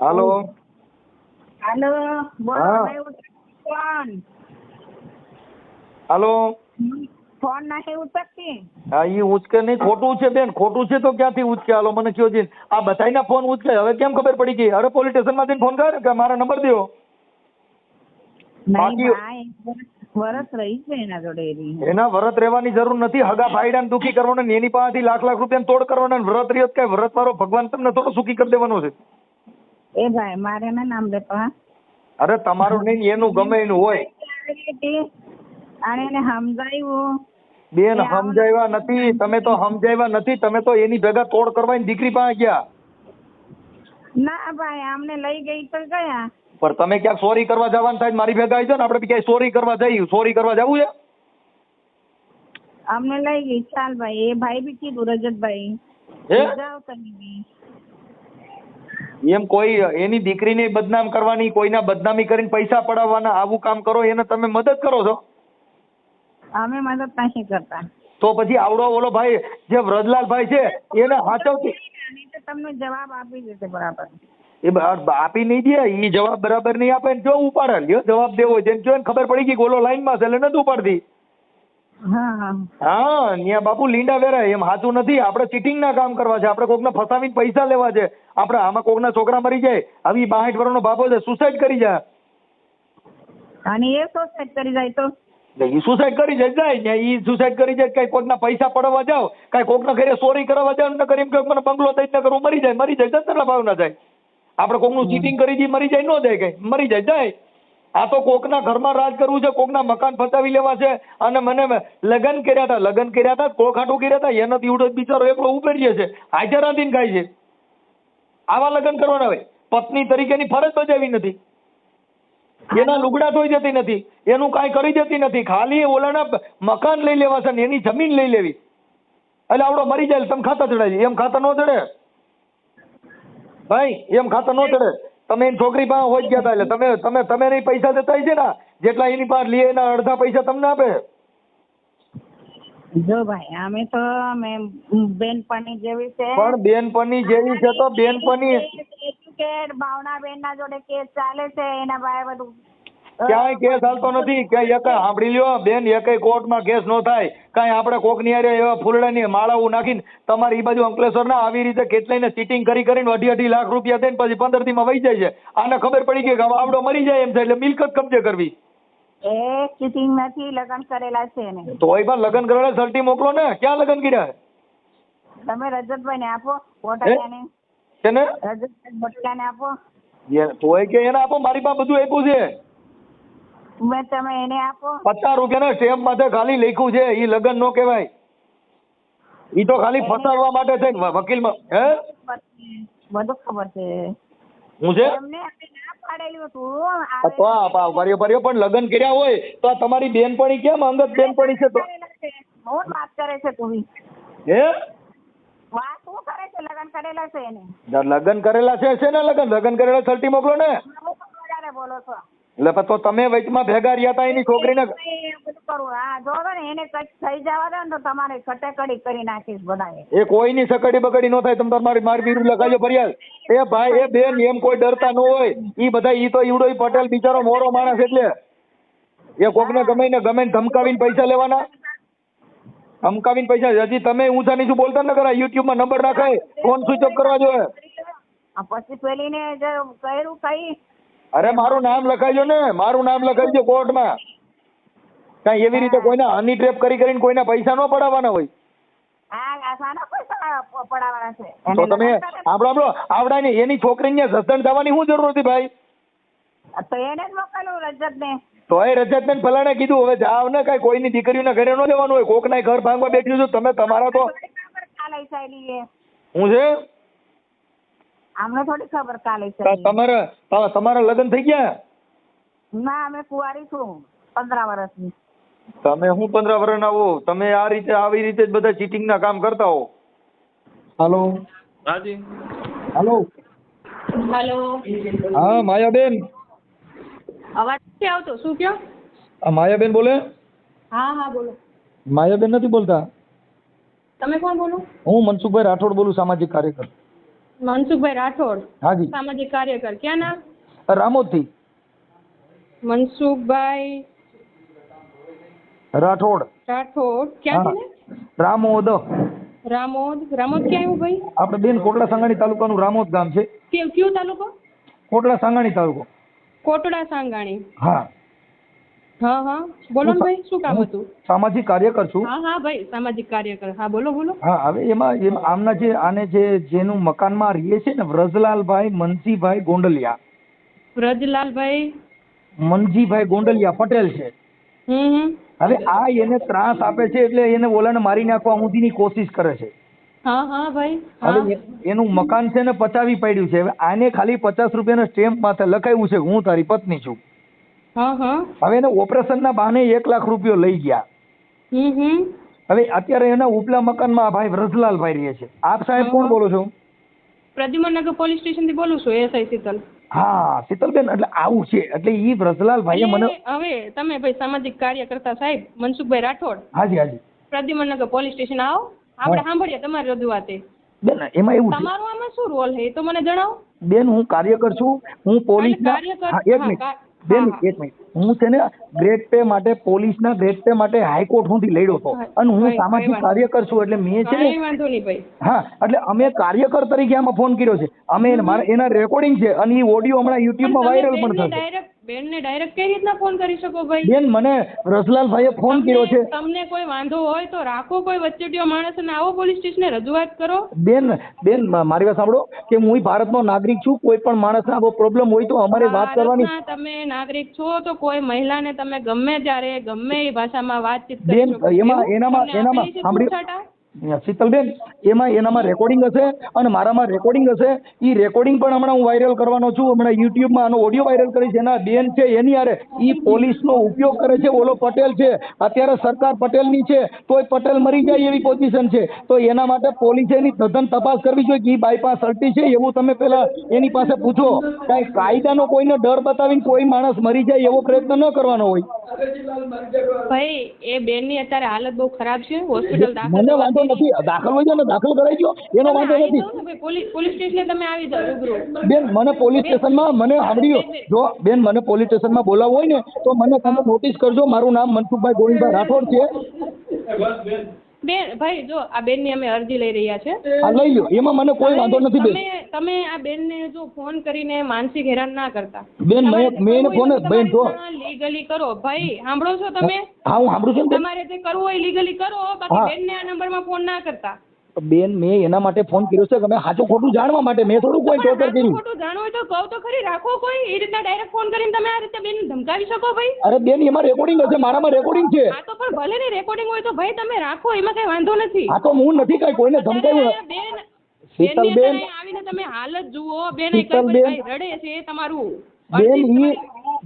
હાલો હાલો બોલો. હા. ફોન હાલો નહીં ઉચકતી. હા ઈ ઉચકે નહીં. ખોટું છે બેન, ખોટું છે તો ક્યાંથી ઉચકે? હાલો મને કયો છે આ બધાયના ફોન ઉચકે. હવે કેમ ખબર પડી ગઈ? અરે પોલીસ સ્ટેશનમાં જઈને ફોન કરે કે મારા નંબર દો. વરસ રહી છે એના જોડે. એના વ્રત રહેવાની જરૂર નથી. હગા ભાઈડાને દુખી કરવાનો ને એની પાસેથી લાખ રૂપિયા તોડ કરવાના. વ્રત રહ્યો કઈ વ્રત વાળો ભગવાન તમને થોડો સુખી કરી દેવાનો છે. એ ભાઈ મારે ના નામ લેતો. અરે તમારું નહીં એનું ગમે એનું હોય. અને એને સમજાવ્યું. બેન સમજાવ્યા નથી તમે, તો સમજાવ્યા નથી તમે, તો એની ભેગા તોડ કરવાની દીકરી પાસે ગયા. ના ભાઈ અમને લઈ ગઈ તો ગયા. પણ તમે ક્યાંક ચોરી કરવા જવાનું થાય મારી ભેગા આવી જાઓ ને, આપણે ક્યાંય ચોરી કરવા જઈએ, ચોરી કરવા જવું છે? અમને લઈ ગઈ. ચાલ ભાઈ, એ ભાઈ બી કીધું રજતભાઈ હે જાઓ તમે બી. એમ કોઈ એની દીકરીને બદનામ કરવાની, કોઈના બદનામી કરીને પૈસા પડાવવાના, આવું કામ કરો એને તમે મદદ કરો છો? અમે મદદ નથી કરતા. તો પછી આવડો ઓલો ભાઈ જે વ્રજલાલભાઈ છે એને હાચવતી નહીં તો તમને જવાબ આપી દેશે બરાબર. એ આપી નહીં દે, એ જવાબ બરાબર નહીં આપે ને જો ઉપાડે લ્યો જવાબ દેવો જેમ જો ખબર પડી ગઈ ઓલો લાઈનમાં છે એટલે નથી ઉપાડતી. હા હા ન્યા બાપુ લીંડા વેરાય એમ સાચું નથી. આપણે ચીટિંગ ના કામ કરવા છે, આપણે કોકને ફસાવીને પૈસા લેવા છે. આપણે આમાં કોકના છોકરા મરી જાય, આવી 62 વર્ષનો બાપો છે સુસાઇડ કરી જાય, અને એ સુસાઇડ કરી જાય તો ઈ સુસાઇડ કરી જાય ઈ સુસાઇડ કરી જાય. કઈ કોકના પૈસા પડવા જાવ, કઈ કોકના ઘરે ચોરી કરવા જાવ ને કરી એમ મને બંગલો દઈ ન કરું મરી જાય જતરા ભાવ ના જાય. આપણે કોકનું ચીટિંગ કરી દી મરી જાય ન જાય, કઈ મરી જાય. આ તો કોકના ઘરમાં રાજ કરવું છે, કોકના મકાન ફસાવી લેવા છે. અને મને લગ્ન કર્યા હતા કોખાટું કર્યા હતા, એનો દીવડો બિચારો એકલો ઉપેરીએ છે, હાજર રાંધીને ખાય છે. આવા લગ્ન કરવાના હોય? પત્ની તરીકેની ફરજ બજાવી નથી, એના લુગડા ધોઈ જતી નથી, એનું કાંઈ કરી જતી નથી, ખાલી ઓલાના મકાન લઈ લેવા છે ને એની જમીન લઈ લેવી. એટલે આવડો મરી જાય તમે ખાતા ચડાવી, એમ ખાતા ન ચડે ભાઈ, એમ ખાતા ન ચડે. તમે એની છોકરી પાસે હોઈ ગયા હતા એટલે તમે નહીં પૈસા દેતા છે ને, જેટલા એની પાસે લે એના અડધા પૈસા તમને આપે. જો ભાઈ અમે તો બેનપણી જેવી છે. પણ બેનપણી જેવી છે તો બેનપણી ભાવનાબેન ના જોડે કેસ ચાલે છે, એના ભાઈ બધું ક્યાંય કેસ હાલતો નથી. ક્યાંય એક સાંભળી લ્યો બેન, એકય કોર્ટમાં કેસ નો થાય. કાંઈ આપણે કોકની હારે એવા ફૂલડાની માળાઓ નાખીને તમારી એ બાજુ અંકલેશ્વરના આવી રીતે કેટલાયને ચીટિંગ કરીને 2.5 લાખ રૂપિયા દઈને પછી 15 દીમાં વહી જાય છે. આને ખબર પડી ગઈ કે આવડો મરી જાય એમ થાય એટલે મિલકત કબજે કરવી. એ ચીટિંગ નથી, લગ્ન કરેલા છે ને. તોય પણ લગ્ન કરેલા સર્ટી મોકલો ને, ક્યાં લગ્ન કર્યા? તમે રજતભાઈ ને આપો, બોટાલિયાને છે ને રજતભાઈ બોટાલિયાને આપો. તોય કે એને આપો, મારી પાસે બધું આપ્યું છે. તમે એને આપો. 50 રૂપિયાના સ્ટેમ્પ માથે ખાલી લખ્યું છે, ઈ લગ્ન નો કહેવાય. ઈ તો ખાલી ફસાવવા માટે છે વકીલમાં. હે બધું ખબર છે. હું છે એમને ના પાડેલું હતું. તો પણ લગ્ન કર્યા હોય તો આ તમારી બેનપણી કેમ અંગત બેનપણી છે? તો હું વાત કરે છે તું? હે વાત શું કરે છે? લગ્ન કરેલા છે એને. લગ્ન કરેલા છે ને લગ્ન કરેલા સર્ટી મોકલો ને. બોલો છો એટલે તો તમે વચમાં ભેગા રહ્યા હતા એની છોકરીને. હા જો ને એને કઈ થઈ જવા દે ને તો તમારે કટેકડી કરી નાખીશ બધાએ. એ કોઈની સકડી બકડી ન થાય. તમે મારી વિરુદ્ધ લખાજો ફરિયાદ. એ ભાઈ એ બેન એમ કોઈ ડરતા ન હોય. ઈ બધા ઈ તો ઈવડો પટેલ બિચારો મોરો માણસ એટલે એ કોકને ગમે ધમકાવીને પૈસા લેવાના. ધમકાવીને પૈસા હજી તમે ઊંચા નીચું બોલતા ન કરાય. યુટ્યુબમાં નંબર નાખાય, ફોન સ્વિચ ઓફ કરવા જોઈએ. પછી પેલીને કર્યું કઈ. અરે મારું નામ લખાઈજો ને, મારું નામ લખાઈજો કોર્ટમાં. કઈ એવી રીતે કોઈના હની ટ્રેપ કરીને કોઈના પૈસા ન પડાવવાના હોય. તો તમે આવડા એની છોકરીને સસ્તન થવાની શું જરૂર હતી ભાઈ? તો એને જ મોકલું રજતને. તો એ રજતને ફલાણે કીધું હવે જાવ ને, કઈ કોઈની દીકરીઓના ઘરે ન જવાનું હોય. કોકના ઘર ભાંગવા બેઠ્યું છું તમે. તમારા તો હું છે અમને થોડી ખબર કાલે તમારા લગ્ન થઈ ગયા? ના અમે કુંવારી છું 15 વર્ષની. તમે હું 15 વર્ષના હો? તમે આ રીતે આવી રીતે જ બધા ચીટિંગ ના કામ કરતા હો. હાલો હાજી હાલો હેલો. હા માયાબેન. અવાજ નથી આવતો, શું કયો? માયાબેન બોલે? હા હા બોલો. માયાબેન નથી બોલતા? તમે કોણ બોલો? હું મનસુખભાઈ રાઠોડ બોલું, સામાજિક કાર્યકર. મનસુખભાઈ રાઠોડ? હાજી. સામાજિક કાર્યકર. ક્યાં નામ? રામોદ થી. મનસુખભાઈ રાઠોડ. રાઠોડ ક્યાંથી? રામોદ. રામોદ. રામોદ ક્યાં આવ્યું ભાઈ? આપણે બેન કોટડા સાંગાણી તાલુકાનું રામોદ ગામ છે. કયો તાલુકો? કોટડા સાંગાણી તાલુકો. કોટડા સાંગાણી. હા હા હા બોલો ને ભાઈ, શું કામ હતું? સામાજિક કાર્યકર છું. હા હા ભાઈ સામાજિક કાર્યકર. હા બોલો બોલો. હા હવે એમાં આને જેનું મકાનમાં રહીએ છે ને, વ્રજલાલભાઈ મનજીભાઈ ગોંડલિયા. વ્રજલાલભાઈ મનજીભાઈ ગોંડલિયા પટેલ છે. હવે આ એને ત્રાસ આપે છે એટલે એને ઓલાને મારી નાખવા સુધીની કોશિશ કરે છે. હા હા ભાઈ હવે એનું મકાન છે ને પચાવી પડ્યું છે. હવે આને ખાલી 50 રૂપિયાના સ્ટેમ્પ માથે લખાયું છે કે હું તારી પત્ની છું. હવે એને ઓપરેશનના બહાને 1 લાખ રૂપિયો લઈ ગયા. હવે અત્યારે એના ઉપલા મકાનમાં ભાઈ વ્રજલાલભાઈ રહે છે. આપ સાહેબ કોણ બોલો છો? પ્રદ્યુમનનગર પોલીસ સ્ટેશન થી બોલું છું, એસઆઈ શીતલ. હા શીતલબેન, એટલે આવું છે એટલે ઈ વ્રજલાલભાઈએ મને હવે તમે ભાઈ સામાજિક કાર્યકર્તા સાહેબ મનસુખભાઈ રાઠોડ, હાજી હાજી પ્રદ્યુમનનગર પોલીસ સ્ટેશન આવો, આપણે સાંભળીએ તમારી રજૂઆત. બેન એમાં એવું છે, તમારું આમાં શું રોલ છે તો મને જણાવો. બેન હું કાર્યકર છું, હું પોલીસના એક મિનિટ બેન એક મિનિટ, હું છે ને ગ્રેડ પે માટે પોલીસના ગ્રેડ પે માટે હાઈકોર્ટ સુધી લડ્યો હતો અને હું સામાજિક કાર્યકર છું એટલે મેં છે ને વાંધો નહીં ભાઈ. હા એટલે અમે કાર્યકર તરીકે આમાં ફોન કર્યો છે. અમે એના રેકોર્ડિંગ છે અને એ ઓડિયો હમણાં યુટ્યુબમાં વાયરલ પણ થશે. બેનને ડાયરેક્ટ કઈ રીતના ફોન કરી શકો ભાઈ? બેન મને વ્રજલાલભાઈએ ફોન કર્યો છે. તમને કોઈ વાંધો હોય તો રાખો કોઈ વચ્ચેટીયો માણસ અને આવો પોલીસ સ્ટેશને રજૂઆત કરો. બેન મારી વાત સાંભળો કે હું ભારતનો નાગરિક છું. કોઈ પણ માણસને આવો પ્રોબ્લેમ હોય તો અમારે વાત કરવાની. તમે નાગરિક છો તો કોઈ મહિલાને તમે ગમે ત્યારે ગમે એ ભાષામાં વાતચીત કરી બેન શકો. એનામાં સાંભળ્યું શીતલબેન, એનામાં રેકોર્ડિંગ હશે અને મારામાં રેકોર્ડિંગ હશે. એ રેકોર્ડિંગ પણ હમણાં હું વાયરલ કરવાનો છું. હમણાં યુટ્યુબમાં આનો ઓડિયો વાયરલ કરીશ. એના બેન છે એની હારે એ પોલીસનો ઉપયોગ કરે છે. ઓલો પટેલ છે, અત્યારે સરકાર પટેલની છે, તોય પટેલ મરી જાય એવી પોઝિશન છે. તો એના માટે પોલીસે એની તદ્દન તપાસ કરવી જોઈએ કે એ બાયપાસ અલ્ટી છે એવું તમે પેલા એની પાસે પૂછો. કાંઈ કાયદાનો કોઈને ડર બતાવીને કોઈ માણસ મરી જાય એવો પ્રયત્ન ન કરવાનો હોય. ભાઈ એ બેનની અત્યારે હાલત બહુ ખરાબ છે, હોસ્પિટલ દાખલ. મને વાંધો નથી, દાખલ હોય છે ને દાખલ કરાઈ ગયો, એનો વાંધો નથી. પોલીસ સ્ટેશને તમે આવી જાઓ રૂબરૂ. બેન મને પોલીસ સ્ટેશનમાં મને સાંભળ્યો જો બેન મને પોલીસ સ્ટેશનમાં બોલાવવું હોય ને તો મને તમે નોટિસ કરજો. મારું નામ મનસુખભાઈ ગોવિંદભાઈ રાઠોડ છે. બેન ભાઈ જો આ બેનની અમે અરજી લઈ રહ્યા છે. આ લઈ લો, એમાં મને કોઈ વાંધો નથી. બેન તમે આ બેનને જો ફોન કરીને માનસિક હેરાન ના કરતા. બેન મેં એને ફોન બેન જો લીગલી કરો ભાઈ. સાંભળો છો તમે? હા હું સાંભળું છું. તમારે જે કરવું હોય લીગલી કરો, બાકી બેનને આ નંબરમાં ફોન ના કરતા. બેન મેં એના માટે ફોન કર્યો છે કે મેં સાચું ખોટું જાણવા માટે. મેં થોડું કોઈ ટોર્ચર કર્યું. ખોટું જાણવું હોય તો કહો તો ખરી. રાખો કોઈ એ રીતના ડાયરેક્ટ ફોન કરીને તમે આ રીતે બેન ધમકાવી શકો ભાઈ? અરે બેન એમાં રેકોર્ડિંગ હશે, મારામાં રેકોર્ડિંગ છે. હા તો પણ ભલે ને રેકોર્ડિંગ હોય તો ભાઈ તમે રાખો, એમાં કઈ વાંધો નથી. હા તો હું નથી કઈ કોઈને ધમકાવ્યું. બેન શીતલબેન આવીને તમે હાલત જુઓ. બેન કઈ રડે છે તમારું.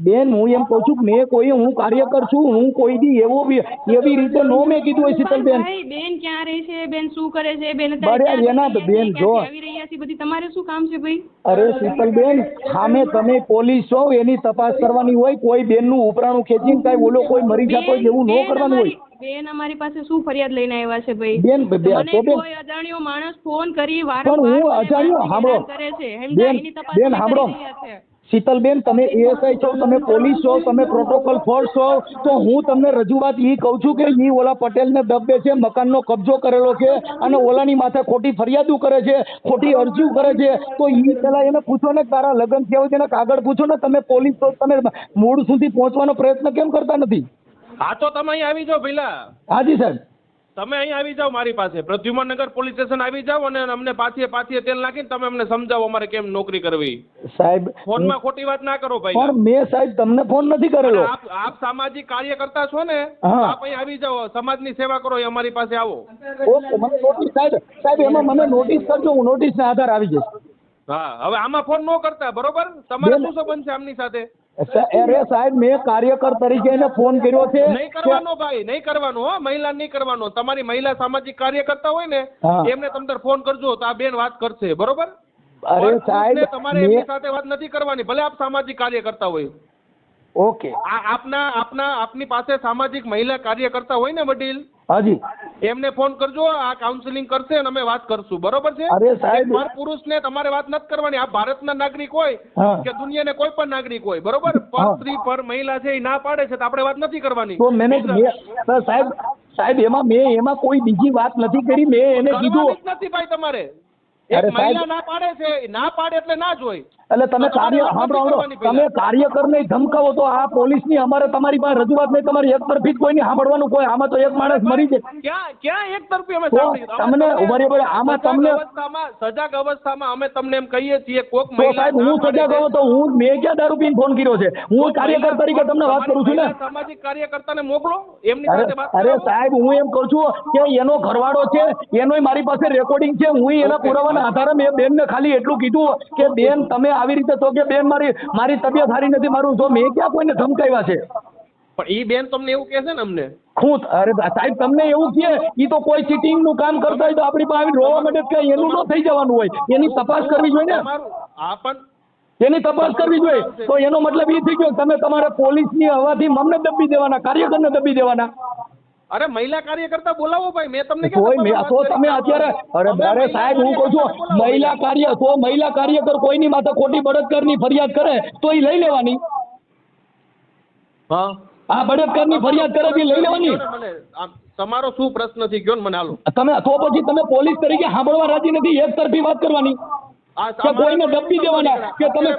બેન હું એમ કહું છું કે મેં કોઈ હું કાર્યકર છું, હું કોઈ દી એવી રીતે નો મેં કીધું હોય. શીતલબેન બેન ક્યાં રહે છે, બેન શું કરે છે, બેન બેન જો આવી રહ્યા છે બધી તમારે શું કામ છે ભાઈ? અરે શીતલબેન સામે તમે પોલીસ છો, એની તપાસ કરવાની હોય. કોઈ બેનનું ઉપરાણું ખેંચીને કાંઈ ઓલો કોઈ મરી જતો હોય એવું ન કરવાનું હોય. બેન અમારી પાસે શું ફરિયાદ લઈને આવ્યા છે ભાઈ? બેન કોઈ અજાણ્યો માણસ ફોન કરી વારંવાર હું અજાણ્યો સાંભળો કરે છે. બેન સાંભળો શીતલબેન, તમે એએસઆઈ છો, તમે પોલીસ છો, તમે પ્રોટોકોલ ફોર્સ છો, તો હું તમને રજૂઆત એ કહું છું કે ઈ ઓલા પટેલને દબે છે, મકાનનો કબજો કરેલો છે અને ઓલાની માથે ખોટી ફરિયાદો કરે છે, ખોટી અરજીઓ કરે છે. તો ઈ પેલા એને પૂછો ને તારા લગ્ન થયા હોય તેને કાગળ પૂછો ને. તમે પોલીસ છો, તમે મૂળ સુધી પહોંચવાનો પ્રયત્ન કેમ કરતા નથી? હા તો તમે અહીં આવી જાઓ પેલા. હાજી સાહેબ, તમે અહીં આવી જાઓ મારી પાસે પ્રદ્યુમનનગર પોલીસ સ્ટેશન આવી જાઓ અને અમને પાછી તેલ નાખીને તમે અમને સમજાવો અમારે કેમ નોકરી કરવી. સાહેબ ફોનમાં ખોટી વાત ના કરો ભાઈ. પણ મેં સાહેબ તમને ફોન નથી કરેલો. આપ સામાજિક કાર્યકર્તા છો ને, આપ અહીં આવી જાઓ, સમાજની સેવા કરો, અમારી પાસે આવો. ઓકે મને નોટિસ સાહેબ એમાં મને નોટિસ કરજો, હું નોટિસના આધાર આવી જઈશ. હા હવે આમાં ફોન ન કરતા, બરોબર? તમારે શું સંબંધ છે આમની સાથે? અરે સાહેબ મેં કાર્યકર તરીકે એને ફોન કર્યો છે. નહીં કરવાનો ભાઈ, નહીં કરવાનો હો. મહિલા નહીં કરવાનો. તમારી મહિલા સામાજિક કાર્યકર્તા હોય ને એમને તમે ફોન કરજો તો આ બેન વાત કરશે, બરોબર? અરે સાહેબ તમારે એમની સાથે વાત નથી કરવાની, ભલે આપ સામાજિક કાર્યકર્તા હોય. ઓકે આપની પાસે સામાજિક મહિલા કાર્યકર્તા હોય ને વડીલ, હાજી, એમને ફોન કરજો. આ કાઉન્સેલિંગ કરશે અને અમે વાત કરશું, બરોબર છે? અરે સાહેબ પુરુષને તમારે વાત નથી કરવાની. આ ભારતના નાગરિક હોય કે દુનિયાને કોઈ પણ નાગરિક હોય, બરોબર? પર સ્ત્રી પર મહિલા છે એ ના પાડે છે તો આપણે વાત નથી કરવાની. તો મેં સાહેબ એમાં કોઈ બીજી વાત નથી કરી. મેં એને કીધું નથી ભાઈ તમારે. એક મહિલા ના પાડે છે, ના પાડે એટલે ના જ હોય. એટલે તમે તમે કાર્યકરને ધમકાવો તો આ પોલીસની અમારે તમારી પાસે રજૂઆત નહીં, તમારી એક તરફી જ કોઈ નહીં સાંભળવાનું. કોઈ આમાં તો એક માણસ મરી જાય. ક્યાં એક તરફી અમે સાંભળી? તમને બરાબર આમાં તમને સજાગ અવસ્થામાં અમે તમને એમ કહીએ છીએ કોક સાહેબ હું સજાગ હોઉં તો મેં ક્યાં દારૂ પીને ફોન કર્યો છે? હું કાર્યકર તરીકે તમને વાત કરું છું ને. સામાજિક કાર્યકર્તાને મોકલો એમની સાથે વાત અરે સાહેબ હું એમ કહું છું કે એનો ઘરવાળો છે, એનોય મારી પાસે રેકોર્ડિંગ છે. હું એના પુરાવાના આધારે મેં બેનને ખાલી એટલું કીધું કે બેન તમે આવી રીતે તો કે બેન મારી તબિયત સારી નથી, મારું જો મેં ક્યાં કોઈને ધમકાવ્યા છે? પણ ઈ બેન તમને એવું કહે છે ને અમને? અરે સાહેબ તમને એવું કહે ઈ તો કોઈ ચીટિંગ નું કામ કરતા હોય તો આપણી પાસે રોવા માટે કઈ એનું ન થઈ જવાનું હોય, એની તપાસ કરવી જોઈએ ને. એની તપાસ કરવી જોઈએ. તો એનો મતલબ એ થઈ ગયો તમે તમારા પોલીસની હવાથી અમને દબી દેવાના, કાર્યકરને દબી દેવાના. અરે મહિલા કાર્યકર્તા બોલાવો ભાઈ, મેં તમને તો તમે અત્યારે અરે સાહેબ હું કહું છું મહિલા કાર્યકર કોઈની માથે ખોટી બળાત્કારની ફરિયાદ કરે તો એ લઈ લેવાની. હા બળાત્કારની ફરિયાદ કરે તો લઈ લેવાની. તમારો શું પ્રશ્ન છે કયો ને મને હાલો. તમે તો પછી તમે પોલીસ તરીકે સાંભળવા રાજી નથી, એક તરફી વાત કરવાની કે કોઈને દબી દેવાના કે તમે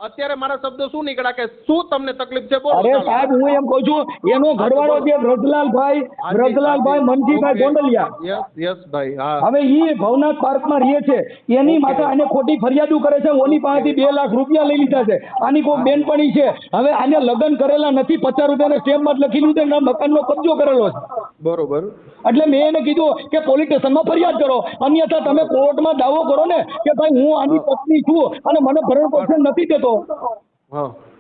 અત્યારે મારા શબ્દો શું નીકળ્યા કે શું તમને તકલીફ છે બોલો. અરે સાહેબ હું એમ કહું છું એનો ઘરવાળો છે વ્રજલાલભાઈ મનજીભાઈ ગોંડલિયા. યસ ભાઈ. હવે ઈ ભવનાથ પાર્કમાં રહે છે, એની માથે આને ખોટી ફરિયાદો કરે છે. ઓની પાસેથી 2 લાખ રૂપિયા લઈ લીધા છે. આની કોઈ બેનપણી છે. હવે આને લગ્ન કરેલા નથી, 50 રૂપિયાના સ્ટેમ્પમાં લખી લીધું મકાનનો કબજો કરેલો છે. બરોબર. એટલે મેં એને કીધું કે પોલીસ સ્ટેશનમાં ફરિયાદ કરો, અન્યથા તમે કોર્ટમાં દાવો કરો ને કે ભાઈ હું આની પત્ની છું અને મને ભરણ-પોષણ નથી દેતો.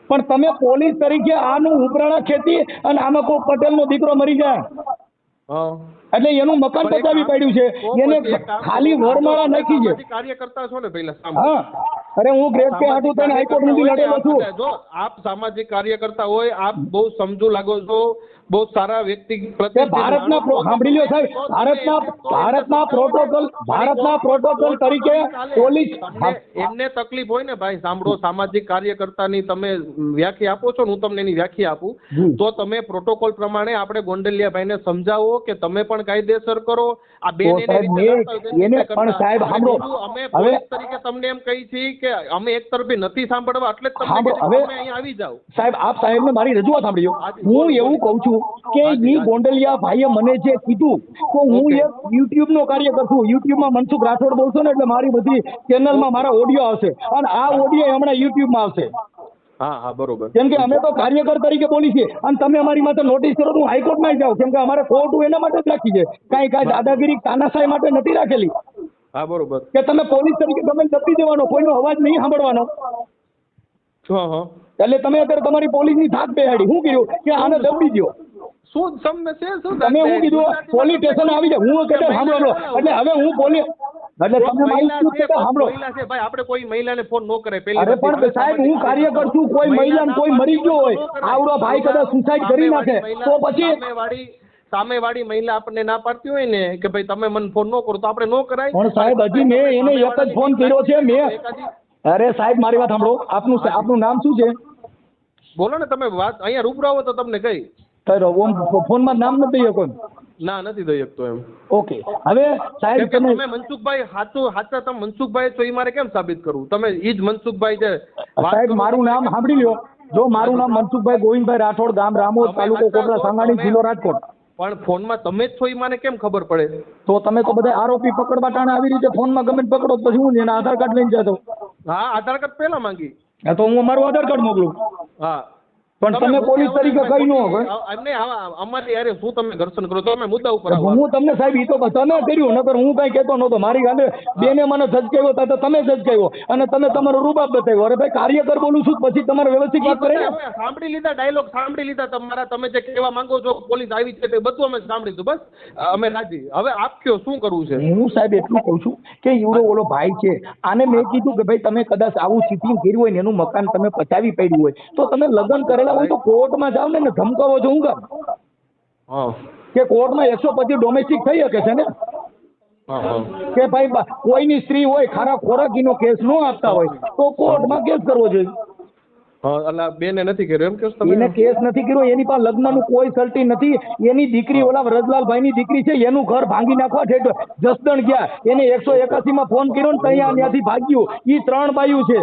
પણ તમે પોલીસ તરીકે આનું ઉપરાણા ખેતી અને આમાં કોઈ પટેલનો દીકરો મરી જાય એટલે એનું મકાન બચાવી પડ્યું છે, એને ખાલી વરમાળા નાખી છે. કાર્યકર્તા છો ને પહેલા? હા અરે હું ગ્રેડ પે હાટું તને હાઈકોર્ટ સુધી લડેલો છું. જો આપ સામાજિક કાર્યકર્તા હોય, આપ બહુ સમજુ લાગો છો, બહુ સારા વ્યક્તિ ભારતના સાંભળી લ્યો સાહેબ, ભારતના પ્રોટોકોલ તરીકે પોલીસ એમને તકલીફ હોય ને ભાઈ, સાંભળો, સામાજિક કાર્યકર્તાની તમે વ્યાખ્યા આપો છો, હું તમને એની વ્યાખ્યા આપું તો તમે પ્રોટોકોલ પ્રમાણે આપણે ગોંડલિયાભાઈને સમજાવો કે તમે પણ કાયદેસર કરો. આ બેન એને પણ સાહેબ સાંભળો, અમે પોલીસ તરીકે તમને એમ કહી છીએ કે અમે એક તરફી નથી સાંભળવા એટલે જ તમને અહીંયા આવી જાવ. સાહેબ આપ સાહેબને મારી રજૂઆત સાંભળ્યો. હું એવું કહું છું કે ઈ ગોંડલિયા ભાઈએ મને જે કીધું તો હું એક યુટ્યુબ નો કાર્યકર છું. યુટ્યુબમાં મનસુખ રાઠોડ બોલશો ને એટલે મારી બધી ચેનલમાં મારા ઓડિયો આવશે અને આ ઓડિયો હમણાં યુટ્યુબમાં આવશે. હા બરોબર. કેમ કે અમે તો કાર્યકર તરીકે બોલી છીએ અને તમે અમારી માથે નોટિસ કરો તો હું હાઈકોર્ટમાં જાઉં, કેમ કે અમારે કોર્ટ એના માટે જ રાખી છે, કાંઈ દાદાગીરી તાનાશાહી માટે નથી રાખેલી. હા બરોબર. કે તમે પોલીસ તરીકે તમે દબી દેવાનો, કોઈનો અવાજ નહીં સાંભળવાનો. એટલે તમે અત્યારે તમારી પોલીસની થાક બેહાડી શું કર્યું કે આને દબી દો. શું તમને તમે શું કીધું પોલીસ સ્ટેશન આવી જાય, હું કદાચ સાંભળો એટલે હવે હું પોલીસ એટલે તમે મારી સાંભળો ભાઈ, આપણે કોઈ મહિલાને ફોન ન કરે પેલી. અરે પણ સાહેબ હું કાર્યકર છું, કોઈ મહિલાને કોઈ મરી ગયો હોય, આવડો ભાઈ કદાચ સુસાઇડ કરી નાખે તો પછી સામેવાળી મહિલા આપણને ના પાડતી હોય ને કે ભાઈ તમે મને ફોન ન કરો તો આપણે ન કરાય. પણ સાહેબ હજી મેં એને એક જ ફોન કર્યો છે. અરે સાહેબ મારી વાત સાંભળો, આપનું નામ શું છે? બોલો ને તમે, વાત અહીંયા રૂબરૂ આવો તો તમને કઈ ફોનમાં નામ નથી દઈ શકો? ના નથી દઈ શકતો એમ. ઓકે હવે સાહેબ તમે મનસુખભાઈ સાચા તમે મનસુખભાઈ તો એ મારે કેમ સાબિત કરવું? તમે ઈ જ મનસુખભાઈ છે? સાહેબ મારું નામ સાંભળી લ્યો. જો મારું નામ મનસુખભાઈ ગોવિંદભાઈ રાઠોડ, ગામ રામોદ, તાલુકો કોટડા સાંગાણી, જિલ્લો રાજકોટ. પણ ફોનમાં તમે જ છો એ મને કેમ ખબર પડે? તો તમે તો બધા આરોપી પકડવા ટાણે આવી રીતે ફોનમાં ગમે પકડો પછી હું એના આધાર કાર્ડ લઈને જતો. હા આધાર કાર્ડ પેલા માંગી. તો હું મારું આધાર કાર્ડ મોકલું. હા પણ તમે પોલીસ તરીકે કઈ ન હોય એમને અમારી યાર શું તમે ઘર્ષણ કરો? તમે મુદ્દા ઉપર હું તમને સાહેબ ઈ તો તમે કર્યું, નકર હું કઈ કહેતો નતો. મારી ગાંડે બેને મને ઝચકાવ્યો તો તમે ઝચકાવ્યો અને તમે તમારો રૂબાબ બતાવ્યો. અરે ભાઈ કાર્યકર બોલું છું પછી તમારે વ્યવસ્થિત વાત કરે. સાંભળી લીધા ડાયલોગ, સાંભળી લીધા તમારા, તમે જે કહેવા માંગો છો પોલીસ આવી છે તે બધું અમે સાંભળી લીધું, બસ અમે રાજી. હવે આપ કયો શું કરવું છે? હું સાહેબ એટલું કહું છું કે ઈવડો ઓલો ભાઈ છે, આને મેં કીધું કે ભાઈ તમે કદાચ આવું ચીટિંગ કર્યું હોય ને એનું મકાન તમે પચાવી પડ્યું હોય તો તમે લગ્ન કરેલા હોય તો કોર્ટમાં જાવ ને ધમકાવો છો. હું કામ કે કોર્ટમાં 125 ડોમેસ્ટિક થઈ શકે છે ને કે ભાઈ કોઈની સ્ત્રી હોય ખારા ખોરાકીનો કેસ ન આપતા હોય તો કોર્ટમાં કેસ કરવો જોઈએ. બેને નથી કર્યો એમ કે એને કેસ નથી કર્યો, એની પાસે લગ્નનું કોઈ સર્ટી નથી. એની દીકરી ઓલા વ્રજલાલભાઈની દીકરી છે, એનું ઘર ભાંગી નાખવા જસદણ ગયા, એને 181 માં ફોન કર્યો ને ત્યાં ત્યાંથી ભાગ્યું. ઈ 3 બાયું છે.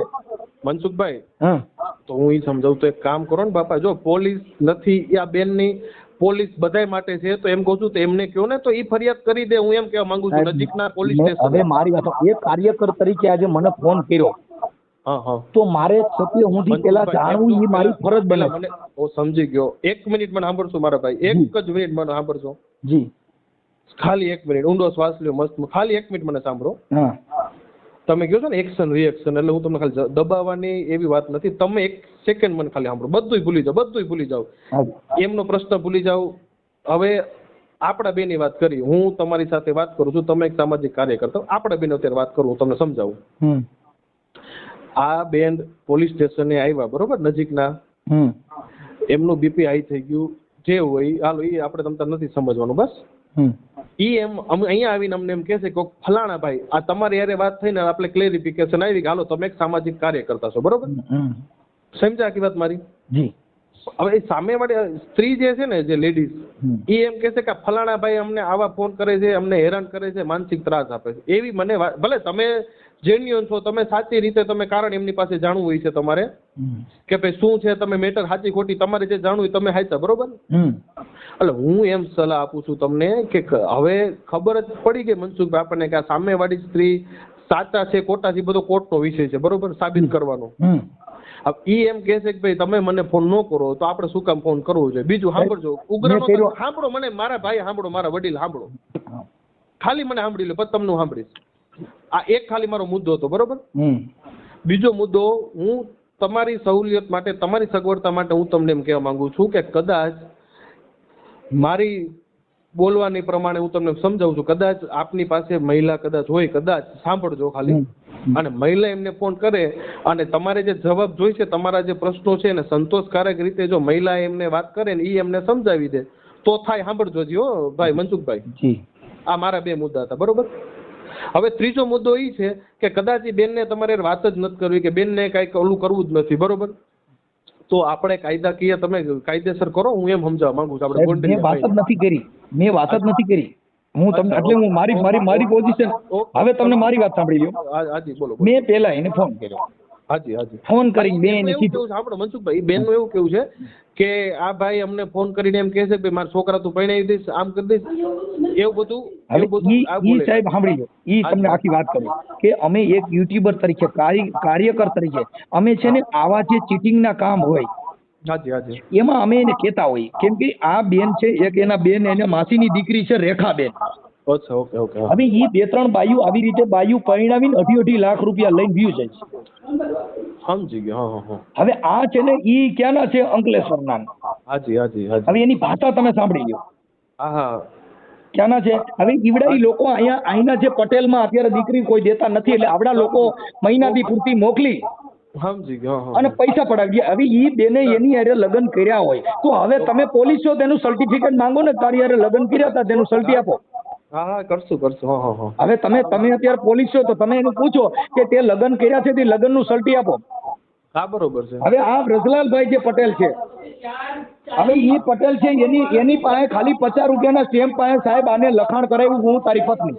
મનસુખભાઈ હા તો હું ઈ સમજાવું તો એક કામ કરો ને બાપા, જો પોલીસ નથી આ બેનની, પોલીસ બધાય માટે છે, તો એમ કહું છું તો એમને કહો ને તો ઈ ફરિયાદ કરી દે. હું એમ કહેવા માંગુ છું નજીકના પોલીસ સ્ટેશન. હવે મારી વાત, એક કાર્યકર તરીકે આજે મને ફોન કર્યો, હા હા, તો મારે સત્ય હું પેલા જાણવું એ મારી ફરજ બને. મને હું સમજી ગયો. 1 મિનિટ મને સાંભળશો મારા ભાઈ, 1 જ મિનિટ મને સાંભળશો જી, ખાલી 1 મિનિટ. ઊંડો શ્વાસ લ્યો મસ્ત, ખાલી 1 મિનિટ મને સાંભળો. હા તમે કહો છો ને એક્શન રિએક્શન, એટલે હું તમને ખાલી દબાવવાની એવી વાત નથી. તમે 1 સેકન્ડ મને ખાલી સાંભળો, બધુંય ભૂલી જાઓ, બધુંય ભૂલી જાઓ, એમનો પ્રશ્ન ભૂલી જાઓ. હવે આપણા બેની વાત કરી, હું તમારી સાથે વાત કરું છું, તમે એક સામાજિક કાર્યકર્તા, આપણા બેન અત્યારે વાત કરું, હું તમને સમજાવું. આ બેન પોલીસ સ્ટેશને આવ્યા, બરોબર, નજીકના, એમનું બીપી હાઈ થઈ ગયું, જે હોય હાલો એ આપણે તમને નથી સમજવાનું. બસ ઈ એમ અમે અહીંયા આવીને અમને એમ કહે છે કે ફલાણા ભાઈ આ તમારી યારે વાત થઈને આપણે ક્લેરિફિકેશન આવી કે હાલો તમે એક સામાજિક કાર્યકર્તા છો, બરોબર, સમજ્યા આખી વાત મારી? જી. હવે એ સામેવાળી સ્ત્રી જે છે ને, જે લેડીઝ, એ એમ કહે છે કે ફલાણા ભાઈ અમને આવા ફોન કરે છે, અમને હેરાન કરે છે, માનસિક ત્રાસ આપે છે. એવી મને ભલે તમે જેન્યુઅન છો, તમે સાચી રીતે તમે કારણ એમની પાસે જાણવું હોય છે તમારે કે ભાઈ શું છે, તમે મેટર સાચી ખોટી તમારે જે જાણવું હોય તમે હાચા, બરોબર. એટલે હું એમ સલાહ આપું છું તમને કે હવે ખબર જ પડી ગઈ મનસુખભાઈ આપણને કે આ સામેવાળી સ્ત્રી સાચા છે ખોટા છે બધો કોર્ટનો વિષય છે, બરોબર, સાબિત કરવાનો. ઈ એમ કહે છે કે ભાઈ તમે મને ફોન ન કરો તો આપણે શું કામ ફોન કરવો જોઈએ. બીજું સાંભળજો, ઉગ્રનો સાંભળો, મને મારા ભાઈ સાંભળો, મારા વડીલ સાંભળો, ખાલી મને સાંભળી લો, પછી તમને હું સાંભળીશ. આ એક ખાલી મારો મુદ્દો હતો, બરોબર. બીજો મુદ્દો, હું તમારી સહુલિયત માટે, તમારી સગવડતા માટે હું તમને એમ કહેવા માંગુ છું કે કદાચ મારી બોલવાની પ્રમાણે હું તમને સમજાવું છું, કદાચ આપની પાસે મહિલા કદાચ હોય, કદાચ સાંભળજો ખાલી, અને મહિલા એમને ફોન કરે અને તમારે જે જવાબ જોઈશે, તમારા જે પ્રશ્નો છે એને સંતોષકારક રીતે જો મહિલા એમને વાત કરે ને એ એમને સમજાવી દે તો થાય. સાંભળજો જી હો ભાઈ મનસુખભાઈ, આ મારા 2 મુદ્દા હતા, બરોબર. હવે ત્રીજો મુદ્દો એ છે કે કદાચ એ બેનને તમારે વાત જ નથી કરવી કે બેનને કાંઈક ઓલું કરવું જ નથી, બરોબર, તો આપણે કાયદાકીય તમે કાયદેસર કરો. હું એમ સમજાવવા માંગુ છું આપણે મેં વાત જ નથી કરી, મેં વાત જ નથી કરી. હું તમને એટલે હું મારી પોઝિશન, હવે તમને મારી વાત સાંભળી લો. હાજી બોલો. મેં પહેલા એને ફોન કર્યો, હાજી હાજી, ફોન કરીને બેન કીધું, આપણે મનસુખભાઈ બેનનું એવું કેવું છે કે આ ભાઈ અમને ફોન કરીને એમ કહે છે કે મારા છોકરા તું પરણાવી દઈશ, આમ કરી દઈશ, એવું બધું. ઈ સાહેબ સાંભળી લો, ઈ તમને આખી વાત કરું કે અમે એક યુટ્યુબર તરીકે, કાર્યકર તરીકે અમે છે ને આવા જે ચીટિંગના કામ હોય એમાં અમે એને કહેતા હોઈએ, કેમ કે આ બેન છે એક, એના બેન એને માસીની દીકરી છે રેખાબેન. અચ્છા, ઓકે ઓકે. હવે ઈ 2-3 બાયું આવી રીતે બાયું પરિણામીને 2.5 લાખ રૂપિયા લઈને વ્યૂ જાય છે. સમજી ગયો. હા હા. હવે આ છે ને ઈ ક્યાંના છે? અંકલેશ્વરના. હાજી હાજી હાજી. હવે એની ભાષા તમે સાંભળી લો. હા હા. ક્યાંના છે? હવે ઈવડા લોકો અહીંના જે પટેલમાં અત્યારે દીકરી કોઈ દેતા નથી, એટલે આવડા લોકો મહિનાથી પૂરતી મોકલી સમજી ગયો અને પૈસા પડાવી ગયા. હવે ઈ બેને એની હારે લગ્ન કર્યા હોય તો હવે તમે પોલીસ છો તેનું સર્ટિફિકેટ માંગો ને, તારી હારે લગ્ન કર્યા હતા તેનું સર્ટી આપો. હા હા, કરશું. હા હા. હવે તમે અત્યારે પોલીસ છો તો તમે એને પૂછો કે તે લગ્ન કર્યા છે તે લગ્નનું સર્ટી આપો. હા બરોબર છે. હવે આ વ્રજલાલભાઈ જે પટેલ છે, હવે ઈ પટેલ છે, એની પાસે ખાલી 50 રૂપિયાના સ્ટેમ્પ પાસે સાહેબ આને લખાણ કરાવ્યું, હું તારી પત્ની.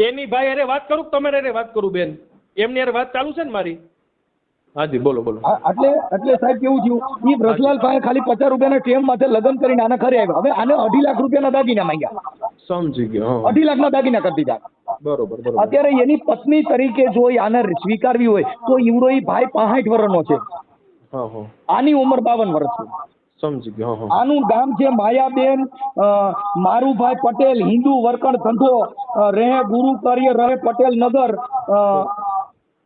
એની ભાઈ અરે વાત કરું, તમે અરે વાત કરું બેન, એમની અરે વાત ચાલુ છે ને મારી. હાજી બોલો બોલો. એટલે સાહેબ કેવું થયું, ઈ વ્રજલાલ પાસે ખાલી 50 રૂપિયાના સ્ટેમ્પ માટે લગ્ન કરીને આના ઘરે આવ્યા. હવે આને 2.5 લાખ રૂપિયાના દાગીના માંગ્યા. સમજી ગયો. 2.5 લાખના દાગીના કરી દીધા. બરોબર. અત્યારે એની પત્ની તરીકે જો આને સ્વીકારવી હોય તો ઈવડો ઈ ભાઈ 65 વર્ષનો છે, આની ઉંમર 52 વર્ષ છે. સમજી ગયો. આનું ગામ છે માયાબેન મારુભાઈ પટેલ, હિન્દુ વર્કર ધંધો, રહે ગુરુ કાર્ય, રહે પટેલ નગર,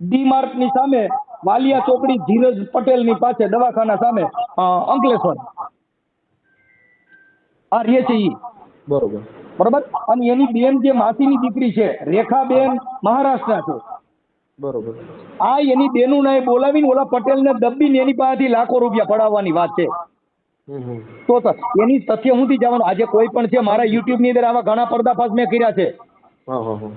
ડી માર્ટ ની સામે, વાલિયા ચોકડી, ધીરજ પટેલ ની પાસે, દવાખાના સામે, અંકલેશ્વર. આ રે છે ઈ. બરોબર. અને એની બેન જે માસીની દીકરી છે રેખાબેન, મહારાષ્ટ્ર છે. બરોબર. આ એની બેનું ને બોલાવીને ઓલા પટેલ ને દબીને એની પાસેથી લાખો રૂપિયા પડાવવાની વાત છે. તો એની તથ્ય હું જવાનું. આજે કોઈ પણ છે મારા યુટ્યુબ ની અંદર આવા ઘણા પર્દાફાશ મેં કર્યા છે.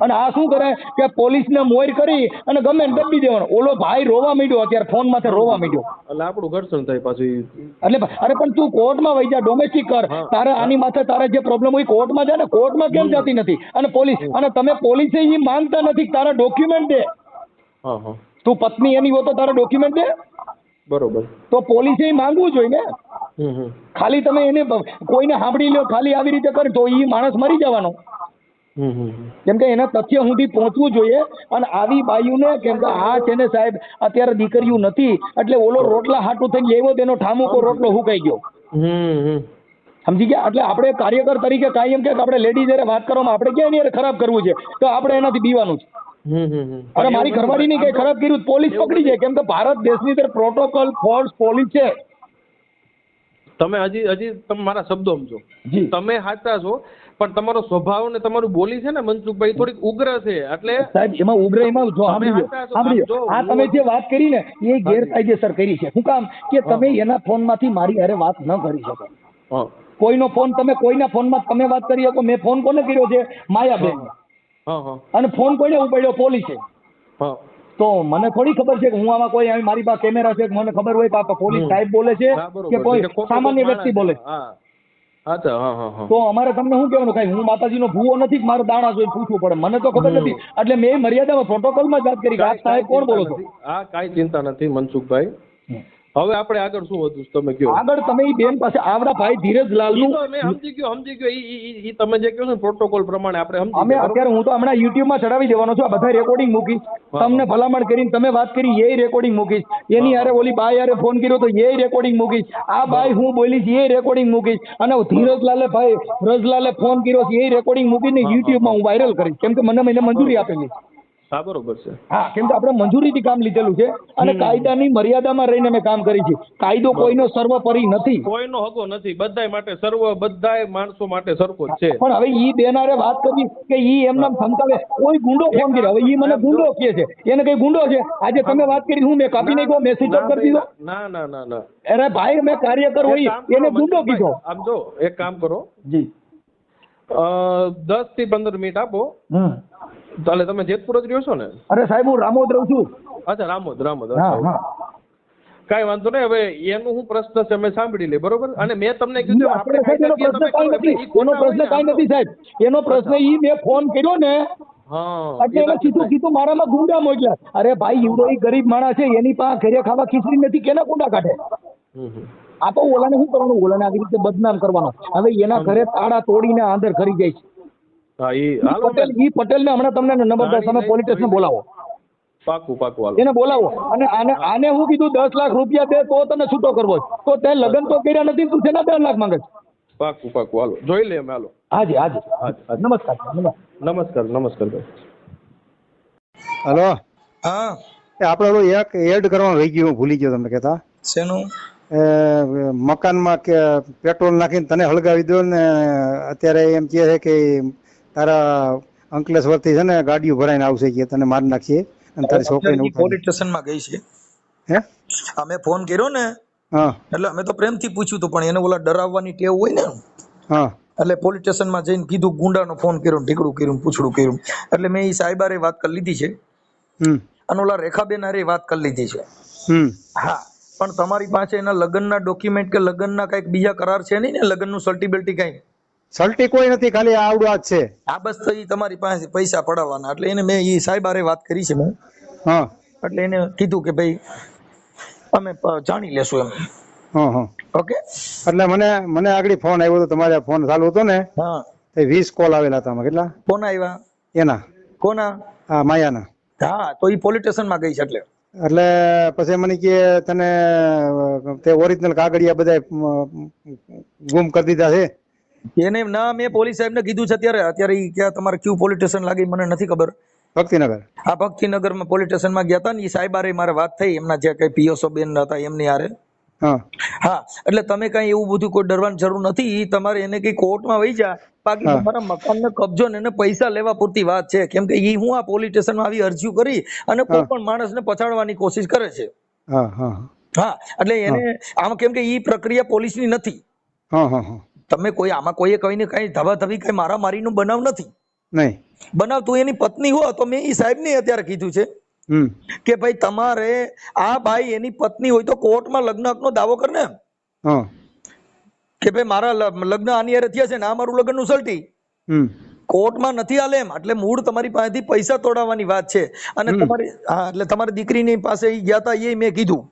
અને આ શું કરે કે પોલીસ ને મોર કરી અને ગમે દબી દેવાનો. ઓલો ભાઈ રોવા માંડ્યો, અત્યારે ફોન માંથી રોવા માંડ્યો. એટલે આપણું ઘર્ષણ થાય પાછું. એટલે અરે પણ તું કોર્ટમાં વહી જા, ડોમેસ્ટિક કર. તારે આની માથે તારે જે પ્રોબ્લેમ હોય કોર્ટમાં જા ને. કોર્ટમાં કેમ જતી નથી? અને પોલીસ, અને તમે પોલીસે એ માંગતા નથી તારા ડોક્યુમેન્ટ દે. તું પત્ની એની હો તો તારા ડોક્યુમેન્ટ દે. બરોબર. તો પોલીસે માંગવું જોઈએ ને. ખાલી તમે એને કોઈને સાંભળી લો ખાલી આવી રીતે કરે તો એ માણસ મરી જવાનો. કેમ કે એના તથ્ય સુધી પહોંચવું જોઈએ. અને આવી બાયુને કેમ કે આ છે ને સાહેબ અત્યારે દીકરીઓ નથી એટલે ઓલો રોટલા હાટું થઈને લેવો તેનો ઠામુકો રોટલો હુકાઈ ગયો. સમજી ગયા? એટલે આપણે કાર્યકર તરીકે કાયમ કે આપણે લેડીઝ જયારે વાત કરવામાં આપણે ક્યાં એની ખરાબ કરવું છે તો આપણે એનાથી બીવાનું છે. અને મારી ઘરવાળીની કઈ ખરાબ કર્યું પોલીસ પકડી જાય. કેમ કે ભારત દેશની અંદર પ્રોટોકોલ ફોર્સ પોલીસ છે. તમે હજી તમે મારા શબ્દો સમજો. તમે સાચા છો પણ તમારો સ્વભાવ ને તમારું બોલી છે ને મનસુખભાઈ થોડીક ઉગ્ર છે. એટલે સાહેબ એમાં ઉગ્ર એમાં જો સાંભળ્યો આ તમે જે વાત કરી ને એ ગેરકાયદેસર કરી છે. શું કામ કે તમે એના ફોન માંથી મારી હારે વાત ન કરી શકો. કોઈનો ફોન તમે કોઈના ફોનમાં તમે વાત કરી શકો. મેં ફોન કોને કર્યો છે? માયાબેન. અને ફોન કોઈને ઉપાડ્યો? પોલીસે. તો મને થોડી ખબર છે કે હું આમાં કોઈ મારી પાસે કેમેરા છે મને ખબર હોય કે પોલીસ સાહેબ બોલે છે કે કોઈ સામાન્ય વ્યક્તિ બોલે છે. તો અમારે તમને શું કહેવાનું? કઈ હું માતાજીનો ભૂવો નથી મારે દાણા જોઈને પૂછવું પડે. મને તો ખબર નથી એટલે મેં મર્યાદામાં પ્રોટોકોલમાં જ વાત કરી. આપ સાહેબ કોણ બોલો છો? હા કાંઈ ચિંતા નથી મનસુખભાઈ. હવે આપણે આગળ શું હતું તમે કહો. આગળ તમે એ બેન પાસે આવડા ભાઈ ધીરજલાલનું સમજી ગયો ઈ તમે જે કહો છો પ્રોટોકોલ પ્રમાણે આપણે સમજી. અમે અત્યારે હું તો હમણાં યુટ્યુબમાં ચડાવી દેવાનો છું. આ બધા રેકોર્ડિંગ મૂકીશ. તમને ભલામણ કરીને તમે વાત કરી એ રેકોર્ડિંગ મૂકીશ. એની હારે ઓલી બાઈ હારે ફોન કર્યો તો એ રેકોર્ડિંગ મૂકીશ. આ બાઈ હું બોલીશ એ રેકોર્ડિંગ મૂકીશ. અને ધીરજલાલે ભાઈ રજલાલે ફોન કર્યો એ રેકોર્ડિંગ મૂકીને યુટ્યુબમાં હું વાયરલ કરીશ. કેમ કે મને એને મંજૂરી આપેલી. હા બરોબર છે. હા કેમ કે આપણે મંજૂરીથી કામ લીધેલું છે અને કાયદાની મર્યાદામાં રહીને અમે કામ કરી છે. કાયદો કોઈનો સર્વોપરી નથી. કોઈનો હકો નથી. બધાય માટે બધાય માણસો માટે સરખો જ છે. પણ હવે ઈ બેનારે વાત કરી કે ઈ એમના ધમકાવે કોઈ ગુંડો ફોન કર્યો. હવે ઈ મને ગુંડો કહે છે. એને કઈ ગુંડો છે? આજે તમે વાત કરી હું મેં કાપી નાખ્યો મેં સ્વિચ ઓફ કરી દીધો? ના ના ના ના. અરે ભાઈ મેં કાર્યકર હોય એને ગુંડો કીધો. આમ જો એક કામ કરો જી 10 થી 15 મિનિટ આપો. તાલે તમે જેતપુર જ રહ્યો છો ને? અરે સાહેબ હું રામોદ રહું છું. અચ્છા રામોદ. કાંઈ વાંધો નહીં. હવે એનું શું પ્રશ્ન છે અમે સાંભળી લે. બરોબર. અને મેં તમને કીધું આપણે એનો પ્રશ્ન કાંઈ નથી સાહેબ. એનો પ્રશ્ન ઈ મેં ફોન કર્યો ને એટલે એને સીધું મારામાં ગુંડા મોકલ્યા. અરે ભાઈ ઈવડો ઈ ગરીબ માણસ છે એની પાસે ઘરે ખાવા ખીચડી નથી કેના ગુંડા કાઢે? આ તો ઓલાને શું કરવાનું? ઓલાને આવી રીતે બદનામ કરવાનો. હવે એના ઘરે તાળા તોડીને અંદર કરી જાય છે. પટેલ ને હમણાં તમને નંબર તમે પોલીસ સ્ટેશન બોલાવો. પાકું એને બોલાવો. અને આને હું કીધું 10 લાખ રૂપિયા દે તો તને છૂટો કરવો. તો તે લગ્ન તો કર્યા નથી તું શેના 10 લાખ માંગે? પાકું હાલો જોઈ લે અમે. હાલો હાજી નમસ્કાર ભાઈ. હલો. હા આપણે ઓલું એક એડ કરવાનું રહી ગયું ભૂલી ગયો. તમને કહેતા શેનું? મકાનમાં કે પેટ્રોલ નાખીને તને હળગાવી દો ને અત્યારે એમ કહે છે કે તારા અંકલેશ્વરથી છે ને ગાડીઓ ભરાઈને આવશે કે તને મારી નાખીએ અને તારી છોકરીને પોલીસ સ્ટેશનમાં ગઈ છે. હે અમે ફોન કર્યો ને એટલે અમે તો પ્રેમથી પૂછ્યું હતું પણ એને ઓલા ડરાવવાની ટેવ હોય ને એટલે પોલીસ સ્ટેશનમાં જઈને કીધું ગુંડાનો ફોન કર્યો ઢીકડું કર્યું પૂછડું કર્યું. એટલે મેં એ સાહેબારે વાત કરી લીધી છે અને ઓલા રેખાબેન હારે વાત કરી લીધી છે. હા પણ તમારી પાસે એના લગ્નના ડોક્યુમેન્ટ કે લગ્નના કઈક બીજા કરાર છે નહીં ને? લગ્નનું સર્ટી બેલ્ટી કઈ સર્ટી કોઈ નથી ખાલી આવડું જ છે. આ બસ તો તમારી પાસે પૈસા પડાવવાના. એટલે એને મેં એ સાહેબારે વાત કરી છે મેં. એટલે એને કીધું કે ભાઈ અમે જાણી લેશું એમ. ઓકે. એટલે મને આગળ ફોન આવ્યો હતો. તમારે ફોન ચાલુ હતો ને? 20 કોલ આવેલા હતા. કેટલા ફોન આવ્યા? એના કોના? હા માયાના. હા તો એ પોલીસ સ્ટેશનમાં ગઈ છે. એટલે પછી મને કે તને તે ઓરિજિનલ કાગળિયા બધા ગુમ કરી દીધા છે. એને ના મેં પોલીસ સાહેબને કીધું છે અત્યારે ઈ ક્યાં તમારે ક્યુ પોલીસ સ્ટેશન લાગી મને નથી ખબર. ભક્તિનગર. હા ભક્તિનગરમાં પોલીસ સ્ટેશનમાં ગયા હતા ને એ સાહેબારે મારે વાત થઈ એમના જે કઈ પીઓસો બેન હતા એમની હારે. હા એટલે તમે કઈ એવું બધું કોઈ ડરવાની જરૂર નથી. તમારે એને કઈ કોર્ટમાં વહી જા. બાકી તમારા મકાનનો કબજો ને એને પૈસા લેવા પૂરતી વાત છે. કેમ કે ઈ હું આ પોલીસ સ્ટેશનમાં આવી અરજીઓ કરી અને કોઈ પણ માણસને પછાડવાની કોશિશ કરે છે. હા એટલે એને આમ કેમ કે ઈ પ્રક્રિયા પોલીસની નથી. તમે કોઈ આમાં કોઈએ કહીને કઈ ધબાધબી કઈ મારામારીનું બનાવ નથી. નહીં બનાવ તું એની પત્ની હો તો મેં એ સાહેબને અત્યારે કીધું છે કે ભાઈ તમારે આ ભાઈ એની પત્ની હોય તો કોર્ટમાં લગ્ન હકનો દાવો કર ને કે ભાઈ મારા લગ્ન આની હારે થયા છે ને આ મારું લગ્નનું સર્ટી કોર્ટમાં નથી હાલે એમ, એટલે મૂળ તમારી પાસેથી પૈસા તોડાવવાની વાત છે. અને તમારી એટલે તમારી દીકરીની પાસે ઈ ગયા હતા એ મેં કીધું.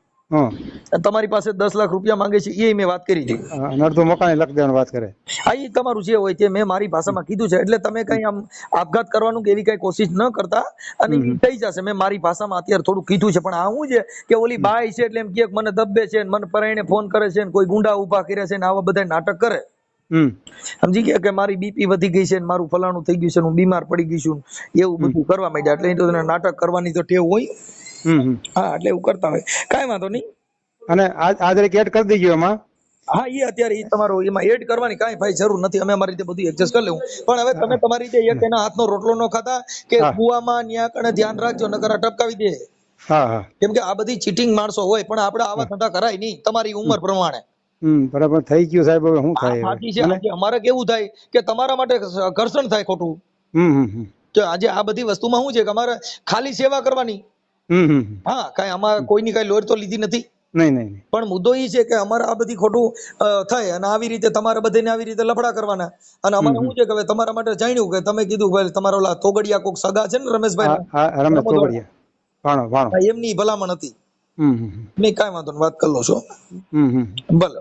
તમારી પાસે 10 લાખ રૂપિયા માંગે છે એ મેં વાત કરી હતી. અડધું મકાન લખ દેવાની વાત કરે. હા, એ તમારું જે હોય તે મેં મારી ભાષામાં કીધું છે. એટલે તમે કઈ આમ આપઘાત કરવાનું કે એવી કઈ કોશિશ ન કરતા, અને થઈ જશે. મેં મારી ભાષામાં અત્યારે થોડું કીધું છે. પણ આ શું છે કે ઓલી બાઈ છે એટલે એમ કે મને દબ્બે છે, મને પરાઈને ફોન કરે છે, કોઈ ગુંડા ઉભા કર્યા છે ને આવા બધા નાટક કરે. સમજી ગયા કે મારી બીપી વધી ગઈ છે, મારું ફલાણું થઈ ગયું છે, હું બીમાર પડી ગઈ છું, એવું બધું કરવા માંડ્યા. એટલે એ તો નાટક કરવાની તો ટેવ હોય. હા, એટલે એવું કરતા હોય. કાંઈ વાંધો નહીં. અને આજ એડ કરી દેજો એમાં. હા, એ અત્યારે તમારો એમાં એડ કરવાની કાંઈ ભાઈ જરૂર નથી. અમે અમારી રીતે બધું એડજસ્ટ કરી લેવું. પણ હવે તમે તમારી રીતે એક એના હાથનો રોટલો ન ખાતા કે કુવામાં ન્યા કણે ધ્યાન રાખજો, નકર આ ટપકાવી દે. કેમ કે આ બધી ચીટિંગ માણસો હોય, પણ આપણે આવા ધંધા કરાય નહીં તમારી ઉંમર પ્રમાણે. બરાબર થઈ ગયું સાહેબ. હવે શું થાય? સાચી છે. આજે અમારે કેવું થાય કે તમારા માટે ઘર્ષણ થાય ખોટું. કે આજે આ બધી વસ્તુમાં શું છે કે અમારે ખાલી સેવા કરવાની. હા, કઈ આમાં કોઈની કઈ લોર તો લીધી નથી. નહીં. પણ મુદ્દો એ છે કે અમારે આ બધી ખોટું થાય, અને આવી રીતે તમારે બધાને આવી રીતે લફડા કરવાના. અને અમારે શું છે કે તમારા માટે જાણ્યું કે તમે કીધું ભાઈ તમારા ઓલા તોગડિયા કોક સગા છે ને રમેશભાઈ, એમની ભલામણ હતી. નહીં, કાંઈ વાંધો વાત કરી લો છો. ભલે.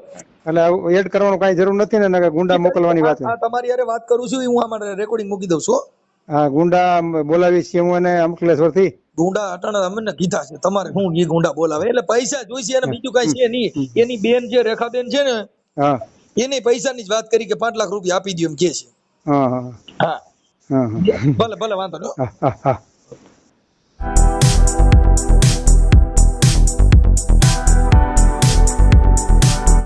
એટલે એડ કરવાનું કઈ જરૂર નથી ને, ગુંડા મોકલવાની વાત. તમારી યારે વાત કરું છું, હું અમારે રેકોર્ડિંગ મૂકી દઉં છું. હા, ગુંડા બોલાવી છે હું એને અમકલેશ્વર થી. ગુંડા અટાણે અમને કીધા છે તમારે શું એ ગુંડા બોલાવે, એટલે પૈસા જોઈશે અને બીજું કઈ છે નહીં. એની બેન જે રેખાબેન છે ને, એને પૈસાની જ વાત કરી કે 5 લાખ રૂપિયા આપી દો એમ કે છે. હા, ભલે વાંધો નહીં.